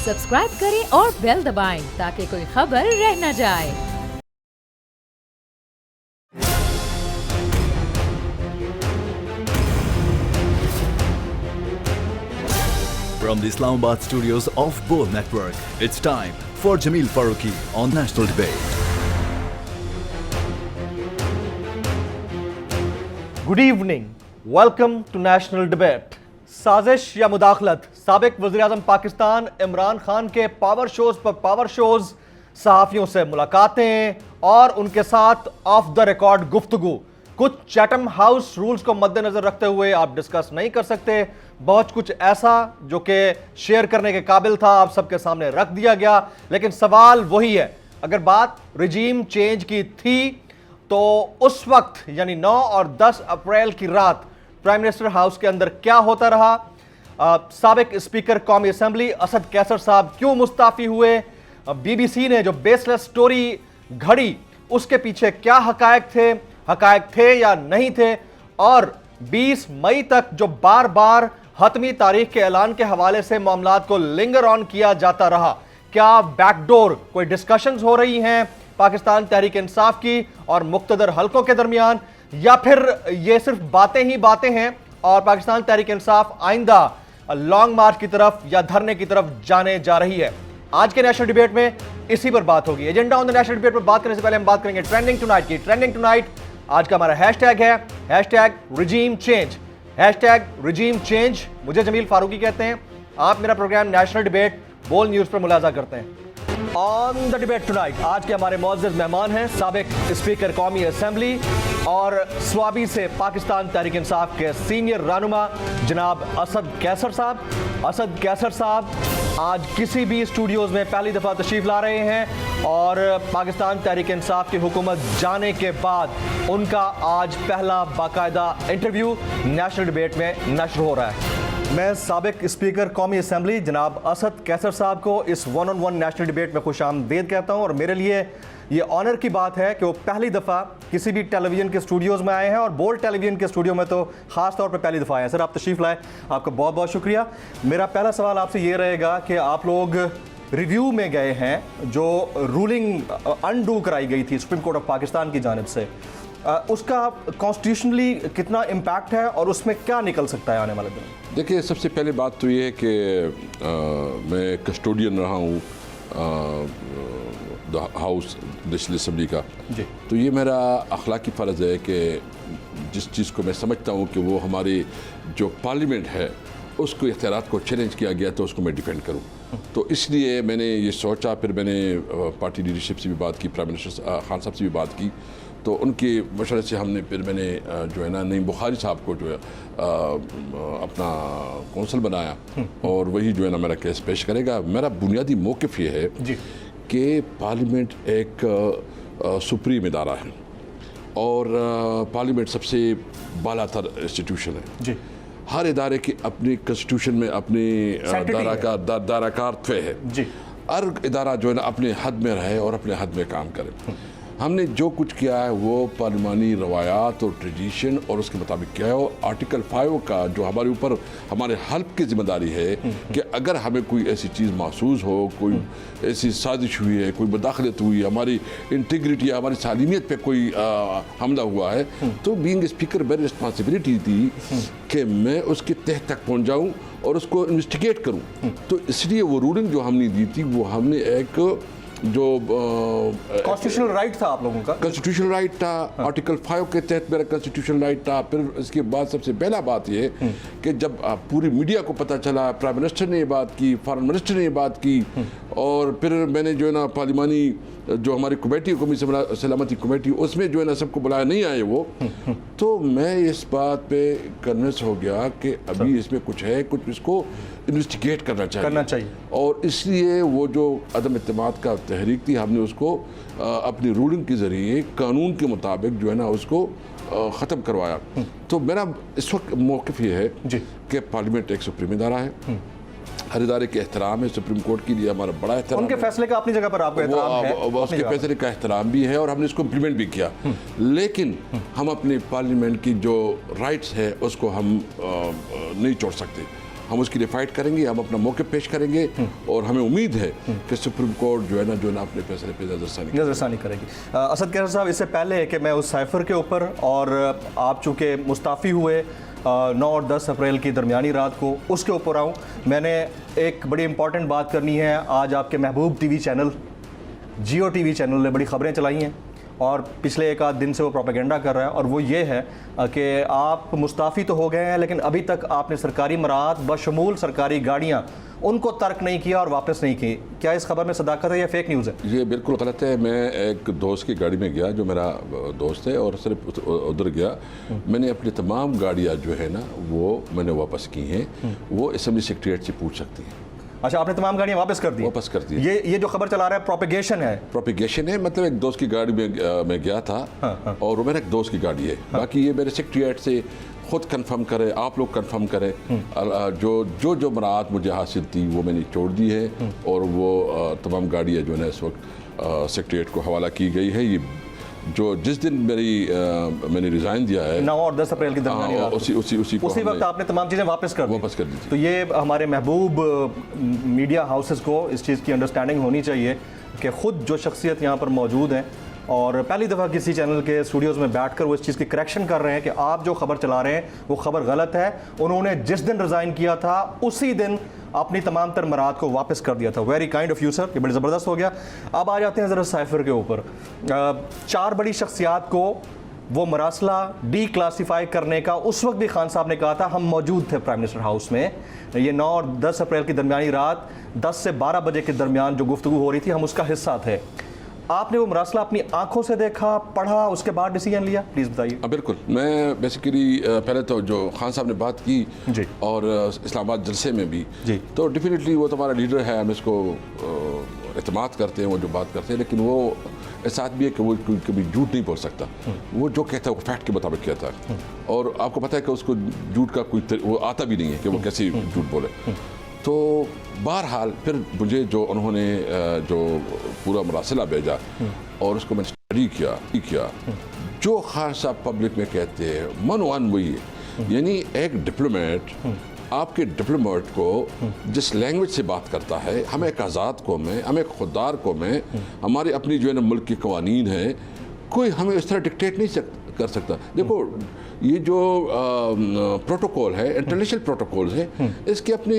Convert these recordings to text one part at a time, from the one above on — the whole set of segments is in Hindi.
सब्सक्राइब करें और बेल दबाएं ताकि कोई खबर रह न जाए। From the Islamabad studios of Bol Network, it's time for Jameel Farooqi on National Debate. Good evening, welcome to national debate. साजिश या मुदाखलत, साबिक वज़ीर-ए-आज़म पाकिस्तान इमरान खान के पावर शोज पर पावर शोज, सहाफ़ियों से मुलाकातें और उनके साथ ऑफ द रिकॉर्ड गुफ्तगू, कुछ चैटम हाउस रूल्स को मद्देनजर रखते हुए आप डिस्कस नहीं कर सकते। बहुत कुछ ऐसा जो कि शेयर करने के काबिल था आप सबके सामने रख दिया गया, लेकिन सवाल वही है, अगर बात रिजीम चेंज की थी तो उस वक्त यानी 9 और 10 अप्रैल की रात प्राइम मिनिस्टर हाउस के अंदर क्या होता रहा? साबिक स्पीकर कौमी असेंबली असद कैसर साहब क्यों मुस्ताफी हुए? बीबीसी ने जो बेसलेस स्टोरी घड़ी उसके पीछे क्या हकायक थे या नहीं थे? और 20 मई तक जो बार बार हतमी तारीख के ऐलान के हवाले से मामलात को लिंगर ऑन किया जाता रहा, क्या बैकडोर कोई डिस्कशंस हो रही हैं पाकिस्तान तहरीक इंसाफ की और मुक्तदर हलकों के दरमियान, या फिर ये सिर्फ बातें ही बातें हैं और पाकिस्तान तहरीक इंसाफ आइंदा लॉन्ग मार्च की तरफ या धरने की तरफ जाने जा रही है? आज के नेशनल डिबेट में इसी पर बात होगी। Agenda on the national debate पर बात करने से पहले हम बात करेंगे ट्रेंडिंग टुनाइट की। ट्रेंडिंग टुनाइट आज का हमारा हैशटैग है रिजीम चेंज। Regime change. मुझे जमील फारूकी कहते हैं। आप मेरा प्रोग्राम नेशनल डिबेट बोल न्यूज पर मुलाजा करते हैं। ऑन द डिबेट टुनाइट आज के हमारे मुअज़्ज़ज़ मेहमान हैं साबिक स्पीकर कौमी असेंबली और स्वाबी से पाकिस्तान तहरीक इंसाफ के सीनियर रहनुमा जनाब असद कैसर साहब। असद कैसर साहब आज किसी भी स्टूडियोज में पहली दफ़ा तशरीफ ला रहे हैं और पाकिस्तान तहरीक इंसाफ की हुकूमत जाने के बाद उनका आज पहला बाकायदा इंटरव्यू नेशनल डिबेट में नश्र हो रहा है। मैं साबिक स्पीकर कौमी असेंबली जनाब असद कैसर साहब को इस वन-ऑन-वन नेशनल डिबेट में खुशामदीद कहता हूं और मेरे लिए ये ऑनर की बात है कि वो पहली दफ़ा किसी भी टेलीविज़न के स्टूडियोज़ में आए हैं और बोल्ड टेलीविज़न के स्टूडियो में तो ख़ास तौर पे पहली दफ़ा आए हैं। सर, आप तशरीफ़ लाए, आपका बहुत बहुत शुक्रिया। मेरा पहला सवाल आपसे ये रहेगा कि आप लोग रिव्यू में गए हैं जो रूलिंग अनडू कराई गई थी सुप्रीम कोर्ट ऑफ पाकिस्तान की जानिब से, उसका कॉन्स्टिट्यूशनली कितना इम्पैक्ट है और उसमें क्या निकल सकता है आने वाले दिन? देखिए, सबसे पहले बात तो ये है कि मैं कस्टोडियन रहा हूँ द हाउस नेशनल असेंबली का जी। तो ये मेरा अखलाकी फ़र्ज़ है कि जिस चीज़ को मैं समझता हूँ कि वो हमारी जो पार्लियामेंट है उसको इख्तियारात को चैलेंज किया गया तो उसको मैं डिफेंड करूँ। तो इसलिए मैंने ये सोचा, फिर मैंने पार्टी लीडरशिप से भी बात की, प्राइम मिनिस्टर खान साहब से भी बात की, तो उनके मशवरे से फिर मैंने जो है ना नईम बुखारी साहब को जो है अपना कौंसल बनाया और वही जो है ना मेरा केस पेश करेगा। मेरा बुनियादी मौक़िफ़ ये है कि पार्लियामेंट एक सुप्रीम इदारा है और पार्लियामेंट सबसे बालातर इंस्टीट्यूशन है जी। हर इदारे की अपनी कॉन्स्टिट्यूशन में अपनी दायराकार है जी। हर इदारा जो है ना अपने हद में रहे और अपने हद में काम करे। हमने जो कुछ किया है वो पार्लिमानी रवायात और ट्रेडिशन और उसके मुताबिक किया है। और आर्टिकल 5 का जो हमारे ऊपर हमारे हल्फ की जिम्मेदारी है कि अगर हमें कोई ऐसी चीज़ महसूस हो, कोई ऐसी साजिश हुई है, कोई मुदाखलत हुई है, हमारी इंटीग्रिटी या हमारी सालिमियत पे कोई हमला हुआ है, तो बीइंग स्पीकर मेरी रिस्पॉन्सिबिलिटी थी कि मैं उसके तह तक पहुँच जाऊँ और उसको इन्वेस्टिगेट करूँ। तो इसलिए वो रूलिंग जो हमने दी थी वो हमने एक जो कॉन्स्टिट्यूशनल राइट था आप लोगों का, कॉन्स्टिट्यूशनल राइट था, आर्टिकल 5 के तहत मेरा कॉन्स्टिट्यूशनल राइट था। फिर इसके बाद सबसे पहला बात ये कि जब पूरी मीडिया को पता चला, प्राइम मिनिस्टर ने ये बात की, फॉरेन मिनिस्टर ने ये बात की, और फिर मैंने जो है ना पार्लिमानी जो हमारी कमेटी कौमी सलामती कमेटी उसमें जो है ना सबको बुलाया, नहीं आए वो, तो मैं इस बात पे कन्विंस हो गया कि अभी इसमें कुछ है, कुछ इसको इन्वेस्टिगेट करना चाहिए। और इसलिए वो जो अदम इत्तेमाद का तहरीक थी हमने उसको अपनी रूलिंग के ज़रिए कानून के मुताबिक जो है ना उसको ख़त्म करवाया। तो मेरा इस वक्त मौक़िफ़ ये है कि पार्लियामेंट एक सुप्रीम इदारा है, हर इदारे के एहतराम है। सुप्रीम कोर्ट के लिए हमारा बड़ा एहतराम, उनके फैसले का अपनी जगह पर आपको एहतराम है, उसके फैसले का एहतराम भी है और हमने इसको इम्प्लीमेंट भी किया। लेकिन हम अपने पार्लियामेंट की जो राइट्स है उसको हम नहीं छोड़ सकते। हम उसके लिए फाइट करेंगे, हम अपना मौके पेश करेंगे और हमें उम्मीद है कि सुप्रीम कोर्ट जो है ना अपने फैसले पे नजरसानी करेगी। असद कैसर साहब, इससे पहले कि मैं उस साइफर के ऊपर, और आप चूँकि मुस्ताफ़ी हुए 9 और 10 अप्रैल की दरमियानी रात को, उसके ऊपर आऊँ, मैंने एक बड़ी इंपॉर्टेंट बात करनी है। आज आपके महबूब टीवी चैनल, जियो टीवी चैनल ने बड़ी ख़बरें चलाई हैं और पिछले एक आध दिन से वो प्रोपेगेंडा कर रहा है, और वो ये है कि आप मुस्ताफ़ी तो हो गए हैं लेकिन अभी तक आपने सरकारी मराहत बशमूल सरकारी गाड़ियाँ उनको तर्क नहीं किया और वापस नहीं की। क्या इस खबर में सदाकत है या फेक न्यूज़ है? ये बिल्कुल गलत है। मैं एक दोस्त की गाड़ी में गया जो मेरा दोस्त है, और सिर्फ उधर गया, मैंने अपनी तमाम गाड़ियाँ जो है ना वो मैंने वापस की हैं। वो असेंबली सेक्रेटरीट से पूछ सकती हैं। अच्छा, आपने तमाम गाड़ियाँ वापस कर दी? वापस कर दी। ये जो खबर चला रहा है प्रोपेगेशन है? प्रोपेगेशन है, मतलब एक दोस्त की गाड़ी में मैं गया था। हाँ। और वो मेरा एक दोस्त की गाड़ी है। बाकी ये मेरे सेक्रेटरीट से खुद कंफर्म करे, आप लोग कंफर्म करें। जो मराहत मुझे हासिल थी वो मैंने छोड़ दी है, और वो तमाम गाड़ियाँ जो है इस वक्त सेक्रेटरीट को हवाला की गई है। ये जो जिस दिन मैंने रिज़ाइन दिया है 9 और 10 अप्रैल की दरमियानी रात, उसी वक्त आपने तमाम चीज़ें वापस कर दी थी। तो ये हमारे महबूब मीडिया हाउसेस को इस चीज़ की अंडरस्टैंडिंग होनी चाहिए कि ख़ुद जो शख्सियत यहाँ पर मौजूद हैं और पहली दफ़ा किसी चैनल के स्टूडियोज़ में बैठकर वो इस चीज़ की करेक्शन कर रहे हैं कि आप जो खबर चला रहे हैं वो खबर गलत है। उन्होंने जिस दिन रिज़ाइन किया था उसी दिन अपनी तमाम तर मराहत को वापस कर दिया था। Very kind of you sir, ये बड़ी ज़बरदस्त हो गया। अब आ जाते हैं ज़रा साइफर के ऊपर। 4 बड़ी शख्सियात को वो मरासला डी क्लासीफाई करने का उस वक्त भी खान साहब ने कहा था, हम मौजूद थे प्राइम मिनिस्टर हाउस में। ये 9 और 10 अप्रैल की दरमियानी रात 10 से 12 बजे के दरमियान जो गुफ्तगू हो रही थी, हम उसका हिस्सा थे। आपने वो मरासला अपनी आंखों से देखा, पढ़ा, उसके बाद डिसीजन लिया? प्लीज़ बताइए। बिल्कुल। मैं बेसिकली पहले तो जो खान साहब ने बात की जी, और इस्लामाबाद जलसे में भी जी, तो डेफिनेटली वो तो हमारा लीडर है, हम इसको एतमाद करते हैं, वो जो बात करते हैं। लेकिन वो ऐसा आदमी है कि वो कभी झूठ नहीं बोल सकता। वो जो कहता है वो फैक्ट के मुताबिक कहता है, और आपको पता है कि उसको झूठ का कोई वो आता भी नहीं है कि वो कैसे झूठ बोले। तो बहरहाल फिर मुझे जो उन्होंने जो पूरा मरासला भेजा और उसको मैंने स्टडी किया जो खान साहब पब्लिक में कहते हैं मन वही है। यानी एक डिप्लोमेट आपके डिप्लोमेट को जिस लैंग्वेज से बात करता है, हम एक आज़ाद कौम है, हम एक खुददार कौम है, हमारी अपनी जो है ना मुल्क की कवानीन है, कोई हमें इस तरह डिक्टेट नहीं कर सकता। देखो ये जो प्रोटोकॉल है, इंटरनेशनल प्रोटोकॉल है, इसके अपनी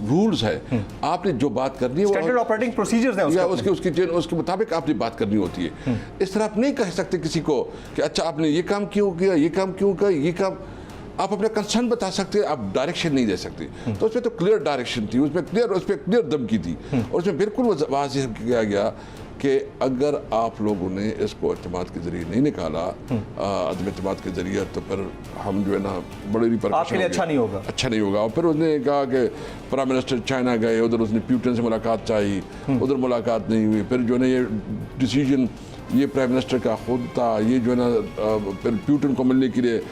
रूल्स है। आपने जो बात करनी है स्टैंडर्ड ऑपरेटिंग प्रोसीजर्स हैं या उसके मुताबिक आपने बात करनी होती है। इस तरह आप नहीं कह सकते किसी को कि अच्छा आपने ये काम क्यों किया, ये काम क्यों किया, ये काम। आप अपना कंसर्न बता सकते हैं, आप डायरेक्शन नहीं दे सकते। तो उसमें तो क्लियर डायरेक्शन थी, उसमें क्लियर धमकी थी, और उसमें बिल्कुल वाज़ेह किया गया कि अगर आप लोगों ने इसको एतमाद के जरिए नहीं निकाला, अदम एतमाद के जरिए, तो फिर हम जो है ना बड़े आपके लिए अच्छा नहीं होगा। और फिर उसने कहा कि प्राइम मिनिस्टर चाइना गए, उधर उसने प्यूटन से मुलाकात चाहिए, उधर मुलाकात नहीं हुई। फिर जो है ना ये डिसीजन ये प्राइम मिनिस्टर का खुद था, ये जो है ना फिर प्यूटन को मिलने के लिए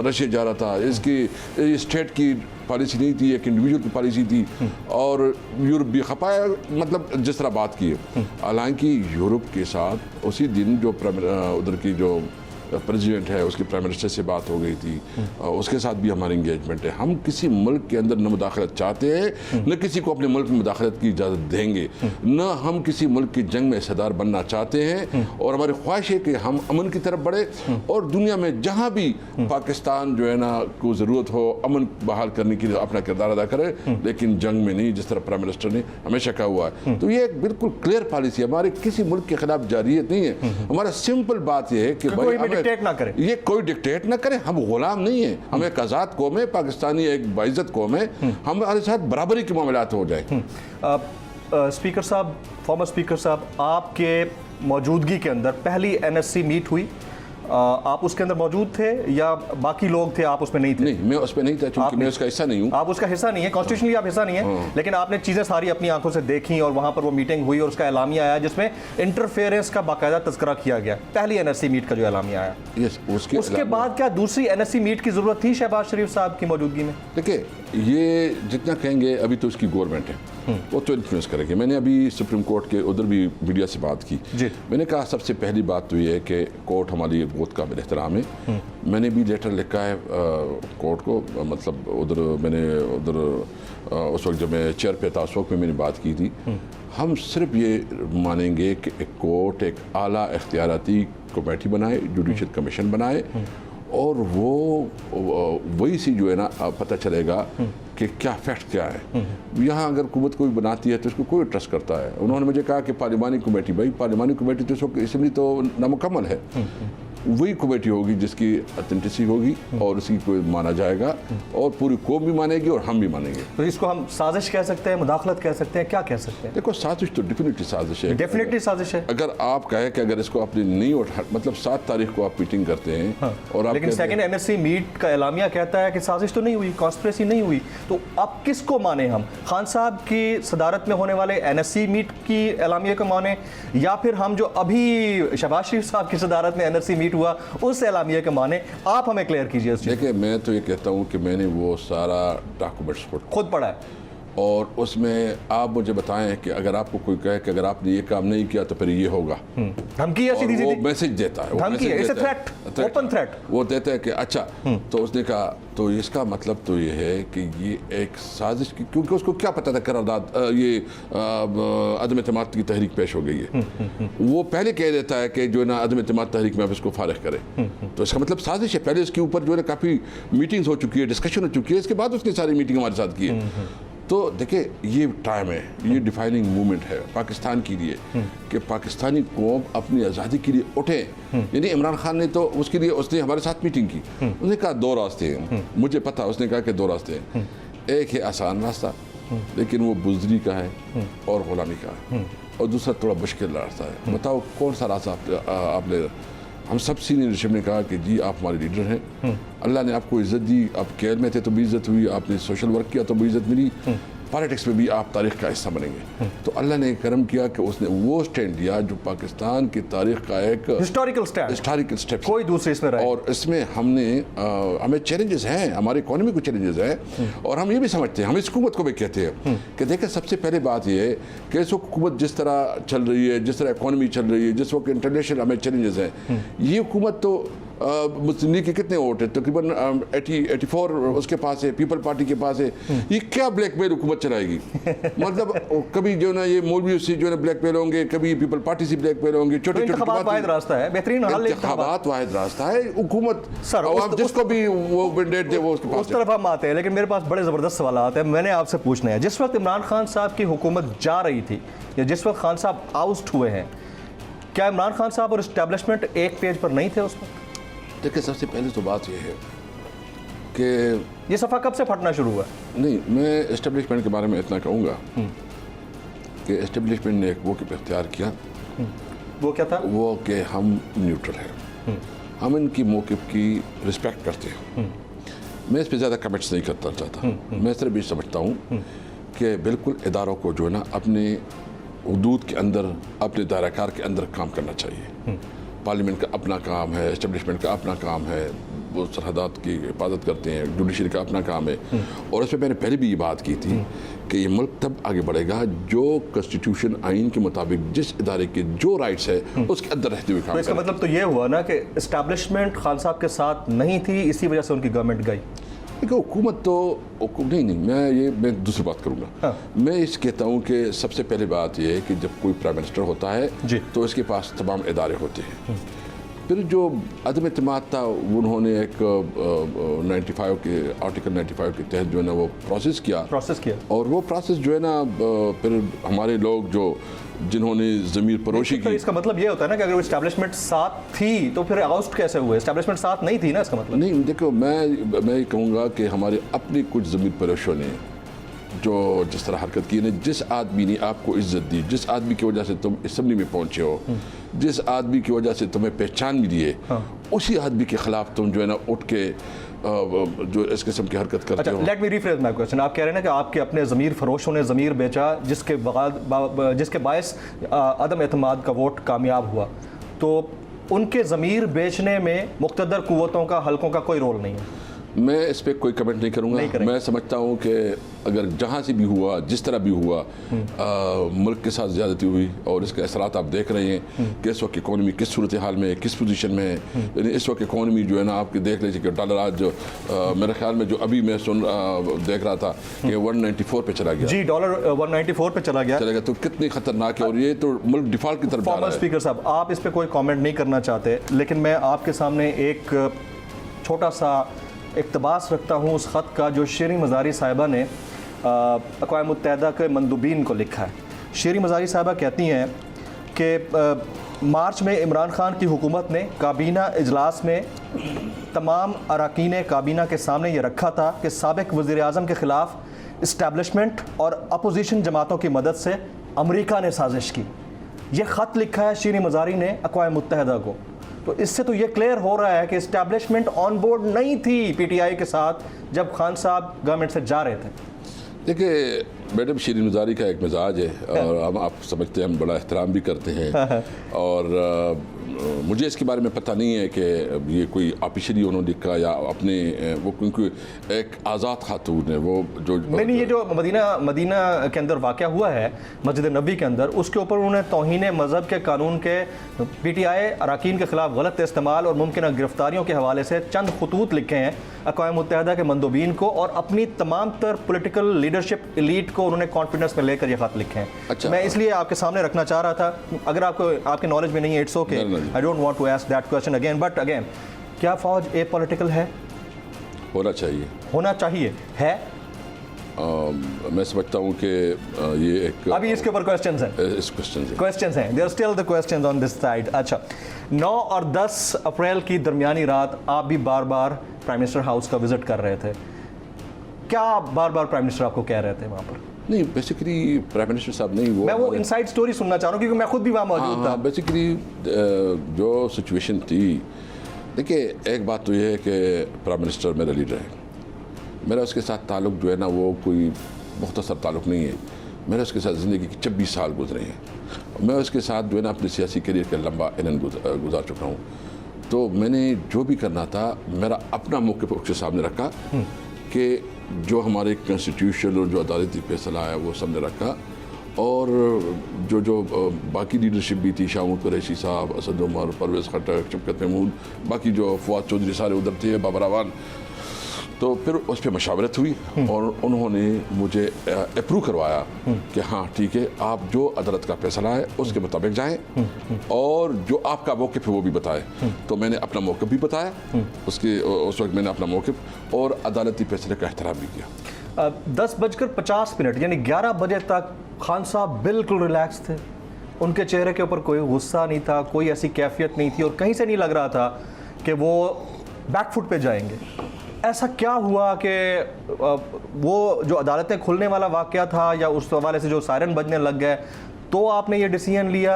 रशिया जा रहा था। इसकी स्टेट की पॉलिसी नहीं थी, एक इंडिविजुअल की पॉलिसी थी, और यूरोप भी खपाया, मतलब जिस तरह बात की है। हालांकि यूरोप के साथ उसी दिन जो उधर की जो प्रेसिडेंट है उसके प्राइम मिनिस्टर से बात हो गई थी, उसके साथ भी हमारी इंगेजमेंट है। हम किसी मुल्क के अंदर न मुदाखलत चाहते हैं, न किसी को अपने मुल्क में मुदाखलत की इजाज़त देंगे, न हम किसी मुल्क की जंग में हिस्सेदार बनना चाहते हैं। और हमारी ख्वाहिश है कि हम अमन की तरफ बढ़े, और दुनिया में जहाँ भी पाकिस्तान जो है ना को ज़रूरत हो अमन बहाल करने के लिए अपना किरदार अदा करे, लेकिन जंग में नहीं, जिस तरह प्राइम मिनिस्टर ने हमेशा कहा हुआ है। तो ये एक बिल्कुल क्लियर पॉलिसी है, हमारे किसी मुल्क के खिलाफ जारियत नहीं है। हमारा सिंपल बात यह है कि भाई डिक्टेट ना करे, ये कोई डिक्टेट ना करे, हम गुलाम नहीं है, हम एक आज़ाद कौम है, पाकिस्तानी एक बाइज्जत कौम है, हमारे साथ बराबरी के मामलात हो जाए। स्पीकर साहब, फॉर्मर स्पीकर साहब, आपके मौजूदगी के अंदर पहली NSC मीट हुई, आप उसके अंदर मौजूद थे या बाकी लोग थे, आप उसमें नहीं थे? नहीं, मैं उसमें नहीं था, क्योंकि मैं उसका हिस्सा नहीं हूँ। आप उसका हिस्सा नहीं है, कॉन्स्टिट्यूशनली आप हिस्सा नहीं है, लेकिन आपने चीज़ें सारी अपनी आंखों से देखी और वहाँ पर वो मीटिंग हुई और उसका एलामिया आया जिसमें इंटरफेरेंस का बाकायदा तज़किरा किया गया। पहली NSC मीट का जो एलामिया आया, उसके बाद क्या दूसरी NSC मीट की ज़रूरत थी शहबाज शरीफ साहब की मौजूदगी में? देखिए, ये जितना कहेंगे अभी तो उसकी गवर्नमेंट है, वो तो इन्फ्लुएंस करेंगे। मैंने अभी सुप्रीम कोर्ट के उधर भी मीडिया से बात की जी। मैंने कहा सबसे पहली बात तो ये है कि कोर्ट हमारे लिए बहुत काबिल एहतराम है। मैंने भी लेटर लिखा है कोर्ट को, मतलब उधर मैंने उधर उस वक्त जब मैं चेयर पे था उस वक्त में मैंने बात की थी। हम सिर्फ ये मानेंगे कि एक कोर्ट एक आला इख्तियाराती कमेटी बनाए, जुडिशल कमीशन बनाए, और वो वही से जो है ना पता चलेगा कि क्या फैक्ट क्या है। यहाँ अगर हुकूमत कोई बनाती है तो इसको कोई ट्रस्ट करता है। उन्होंने मुझे कहा कि पार्लिमानी कमेटी, भाई पार्लिमानी कमेटी तो इस वक्त इसलिए तो नामुकम्मल है। वही कमेटी होगी जिसकी ऑथेंटिसिटी होगी और उसकी कोई माना जाएगा और पूरी कौम भी मानेगी और हम भी मानेंगे। तो इसको हम साजिश कह सकते हैं, मुदाखलत कह सकते हैं, क्या कह सकते हैं? देखो साजिश तो डेफिनेटली साजिश है, डेफिनेटली साजिश है। अगर आप कहें कि अगर इसको आपने नहीं उठा, मतलब 7 तारीख को आप मीटिंग करते हैं और आप लेकिन सेकंड एनएससी मीट का एलामिया कहता है कि साजिश तो नहीं हुई, कॉन्स्पिरेसी नहीं हुई, तो अब किसको माने हम? खान साहब की सदारत में होने वाले एनएससी मीट की एलामिया को माने, या फिर हम जो अभी शहबाज शरीफ साहब की सदारत में एनएससी मीट हुआ उस एलामिया के माने? आप हमें क्लियर कीजिए। देखिए मैं तो ये कहता हूँ कि मैंने वो सारा डॉक्यूमेंट्स खुद पढ़ा है और उसमें आप मुझे बताएं कि अगर आपको कोई कहे कि अगर आपने ये काम नहीं किया तो फिर ये होगा, धमकी है, सीधी वो सीधी मैसेज देता है, धमकी है, it's a threat, open threat. वो देता है कि अच्छा, तो उसने कहा तो इसका मतलब तो ये है कि ये एक साजिश की, क्योंकि उसको क्या पता था करारदाद ये अदम एतमाद की तहरीक पेश हो गई है। वो पहले कह देता है कि जो है ना अदम एतमाद तहरीक में आप इसको फारिग करें, तो इसका मतलब साजिश है। पहले इसके ऊपर जो है ना काफ़ी मीटिंग्स हो चुकी है, डिस्कशन हो चुकी है, इसके बाद उसने सारी मीटिंग हमारे साथ की है। तो देखिए ये टाइम है, ये डिफाइनिंग मूवमेंट है पाकिस्तान के लिए कि पाकिस्तानी कौम अपनी आज़ादी के लिए उठे। यानी इमरान खान ने तो उसके लिए उसने हमारे साथ मीटिंग की, उसने कहा 2 रास्ते हैं, मुझे पता, उसने कहा कि 2 रास्ते हैं। एक है आसान रास्ता लेकिन वो बुज़दिली का है और ग़ुलामी का है, और दूसरा थोड़ा मुश्किल रास्ता है। बताओ कौन सा रास्ता आप ले? हम सब सीनियर लीडरशिप ने कहा कि जी आप हमारे लीडर हैं, अल्लाह ने आपको इज़्ज़त दी, आप कैद में थे तो भी इज़्ज़त हुई, आपने सोशल वर्क किया तो भी इज़्ज़त मिली, पॉलिटिक्स में भी आप तारीख़ का हिस्सा बनेंगे। तो अल्लाह ने करम किया कि उसने वो स्टैंड लिया जो पाकिस्तान की तारीख़ का एक हिस्टोरिकल स्टेप, कोई दूसरे इसमें रहे। और इसमें हमें चैलेंजेस हैं, हमारी इकोनॉमी को चैलेंजेस हैं, और हम ये भी समझते हैं, हम इस हुकूमत को भी कहते हैं कि देखिए सबसे पहले बात ये है कि इस हुकूमत जिस तरह चल रही है, जिस तरह इकोनॉमी चल रही है, जिस वक्त इंटरनेशनल हमें चैलेंजेस हैं, ये हुकूमत तो मुस्लिम लीग के कितने वोट है? तकरीबन 84 उसके पास है, पीपल पार्टी के पास है। ये क्या ब्लैकमेल हुकूमत चलाएगी? मतलब कभी जो ना ये मौलवी से जो ना ब्लैकमेल होंगे, कभी पीपल पार्टी से ब्लैकमेल होंगे। छोटे छोटे वाहिद रास्ता है, बेहतरीन हल इंतखाबात वाहिद रास्ता है। हुकूमत सर आप जिसको भी वो मैंडेट दे वो उसके पास, उस तरफ हम आते हैं। लेकिन मेरे पास बड़े ज़बरदस्त सवाल हैं, मैंने आपसे पूछना है। जिस वक्त इमरान खान साहब की हुकूमत जा रही थी या जिस वक्त खान साहब आउस्ट हुए हैं, क्या इमरान खान साहब और इस्टेब्लिशमेंट एक पेज पर नहीं थे उस वक्त? देखिए सबसे पहले तो बात यह है कि ये सफ़ा कब से फटना शुरू हुआ? नहीं, मैं एस्टेब्लिशमेंट के बारे में इतना कहूँगा कि एस्टेब्लिशमेंट ने एक मौक़िफ़ इख्तियार किया। वो क्या था? वो कि हम न्यूट्रल हैं, हम इनकी मौक़िफ़ की रिस्पेक्ट करते हैं। मैं इस पर ज़्यादा कमेंट्स नहीं करना चाहता। मैं सिर्फ ये समझता हूँ कि बिल्कुल इदारों को जो है ना अपने हुदूद के अंदर, अपने दायराकार के अंदर काम करना चाहिए। पार्लियामेंट का अपना काम है, एस्टेब्लिशमेंट का अपना काम है, वो सरहदात की हिफाजत करते हैं, जुडिशरी का अपना काम है। और उसमें मैंने पहले भी ये बात की थी कि ये मुल्क तब आगे बढ़ेगा जो कॉन्स्टिट्यूशन आइन के मुताबिक जिस इदारे के जो राइट्स है उसके अंदर रहते हुए काम तो इसका मतलब तो ये हुआ ना कि एस्टेब्लिशमेंट खान साहब के साथ नहीं थी, इसी वजह से उनकी गवर्नमेंट गई। देखो हुकूमत तो नहीं, मैं दूसरी बात करूँगा। मैं इस कहता हूँ कि सबसे पहले बात यह है कि जब कोई प्राइम मिनिस्टर होता है तो इसके पास तमाम इदारे होते हैं। फिर जो अदम एतमाद था उन्होंने एक 95 के आर्टिकल 95 के तहत जो है ना वो प्रोसेस किया, और वो प्रोसेस जो है ना फिर हमारे लोग जो जिन्होंने ज़मीर परोशी की। इसका मतलब ये होता है ना कि अगर वो एस्टेब्लिशमेंट साथ थी तो फिर आउस्ट कैसे हुए? एस्टेब्लिशमेंट साथ नहीं थी ना, इसका मतलब। नहीं देखो, मैं कहूँगा कि हमारे अपनी कुछ ज़मीर परोशों ने जो जिस तरह हरकत की ने, जिस आदमी ने आपको इज्जत दी, जिस आदमी की वजह से तुम असेंबली में पहुँचे हो, जिस आदमी की वजह से तुम्हें पहचान मिली है, उसी आदमी के खिलाफ तुम जो है ना उठ के जो इस किस्म की हरकत करते हो। Let me rephrase my question. आप कह रहे हैं ना कि आपके अपने ज़मीर फरोशों ने ज़मीर बेचा, जिसके बायस अदम एतमाद का वोट कामयाब हुआ, तो उनके ज़मीर बेचने में मुक़्तदर कुव्वतों का, हल्कों का कोई रोल नहीं है? मैं इस पर कोई कमेंट नहीं करूँगा। मैं समझता हूँ कि अगर जहाँ से भी हुआ, जिस तरह भी हुआ, मुल्क के साथ ज़्यादती हुई और इसके असरात आप देख रहे हैं कि इस वक्त इकॉनमी किस सूरत हाल में है, किस पोजीशन में है। यानी इस वक्त इकॉनमी जो है ना, आपके देख लीजिए कि डॉलर आज जो मेरे ख्याल में जो अभी मैं देख रहा था कि 194 पे चला गया। जी, डॉलर 194 पे चला गया। तो कितनी खतरनाक है, और ये तो मुल्क डिफॉल्ट की तरफ जा रहा है। स्पीकर साहब, आप इस पर कोई कॉमेंट नहीं करना चाहते, लेकिन मैं आपके सामने एक छोटा सा इक़्तिबास रखता हूँ उस ख़त का जो शीरीन मज़ारी साहिबा ने अक़वाम मुत्तहिदा के मंदूबीन को लिखा है। शीरीन मज़ारी साहिबा कहती हैं कि मार्च में इमरान खान की हुकूमत ने काबीना इजलास में तमाम अरकान काबीना के सामने ये रखा था कि साबिक़ वज़ीर आज़म के ख़िलाफ़ इस्टेब्लिशमेंट और अपोजिशन जमातों की मदद से अमरीका ने साजिश की। ये ख़त लिखा है शीरीन मज़ारी ने अक़वाम मुत्तहिदा को। तो इससे तो ये क्लियर हो रहा है कि इस्टेब्लिशमेंट ऑन बोर्ड नहीं थी पीटीआई के साथ जब खान साहब गवर्नमेंट से जा रहे थे। देखिए मैडम, शीरीन मज़ारी का एक मिजाज है और हम आप समझते हैं, हम बड़ा एहतराम भी करते हैं और मुझे इसके बारे में पता नहीं है कि ये कोई ऑफिशियली उन्होंने लिखा या अपने वो, क्योंकि एक आज़ाद खातून है वो जो नहीं, ये जो मदीना के अंदर वाक़या हुआ है मस्जिद नबी के अंदर, उसके ऊपर उन्होंने तौहीन मज़हब के कानून के पीटीआई अरकान के ख़िलाफ़ गलत इस्तेमाल और मुमकिन गिरफ्तारियों के हवाले से चंद खतूत लिखे हैं अक़वाम मुत्तहिदा के मंदूबीन को, और अपनी तमाम तर पोलिटिकल लीडरशिप एलीट को उन्होंने कॉन्फिडेंस में लेकर ये ख़त लिखे हैं। अच्छा, मैं इसलिए आपके सामने रखना चाह रहा था। अगर आपको आपके नॉलेज में नहीं है, it's okay, I don't want to ask that question again, but again, क्या फ़ौज ए पॉलिटिकल है? होना चाहिए है। मैं समझता हूँ कि ये एक अभी इसके ऊपर क्वेश्चंस हैं, there are still the questions on this side. अच्छा, 9 और 10 अप्रैल की दरमियानी रात आप भी बार बार प्राइम मिनिस्टर हाउस का विजिट कर रहे थे। क्या बार बार प्राइम मिनिस्टर आपको कह रहे थे वहाँ पर? नहीं, बेसिकली प्राइम मिनिस्टर साहब नहीं, मैं वो इनसाइड स्टोरी सुनना चाह रहा हूँ क्योंकि मैं खुद भी वहाँ मौजूद था। बेसिकली जो सिचुएशन थी, देखिए एक बात तो ये है कि प्राइम मिनिस्टर मेरा लीडर है, मेरा उसके साथ ताल्लुक़ जो है ना वो कोई मुख्तसर ताल्लुक़ नहीं है। मेरा उसके साथ ज़िंदगी के 26 साल गुजरे हैं। मैं उसके साथ जो है ना अपने सियासी करियर का लंबा इनन गुजार चुका हूँ। तो मैंने जो भी करना था मेरा अपना मौक़िफ़ उसके सामने रखा कि जो हमारे कॉन्स्टिट्यूशन और जो अदालती फैसला है वो सामने रखा, और जो बाकी लीडरशिप भी थी, शाह कुरैशी साहब, असद उमर, परवेज़ खट्टक, शफकत महमूद, बाकी जो फवाद चौधरी सारे उधर थे, बाबर अवान, तो फिर उस पर मशावरत हुई और उन्होंने मुझे अप्रूव करवाया कि हाँ ठीक है, आप जो अदालत का फैसला है उसके मुताबिक जाएं और जो आपका मौक़िफ़ है वो भी बताएं। तो मैंने अपना मौक़िफ़ भी बताया उस वक्त मैंने अपना मौक़िफ़ और अदालती फैसले का एहतराम भी किया। 10:50 यानी 11 बजे तक खान साहब बिल्कुल रिलैक्स थे, उनके चेहरे के ऊपर कोई गुस्सा नहीं था, कोई ऐसी कैफियत नहीं थी और कहीं से नहीं लग रहा था कि वो बैकफुट पे जाएंगे। ऐसा क्या हुआ कि वो जो अदालतें खुलने वाला वाक़या था या उस हवाले से जो सायरन बजने लग गए तो आपने ये डिसीजन लिया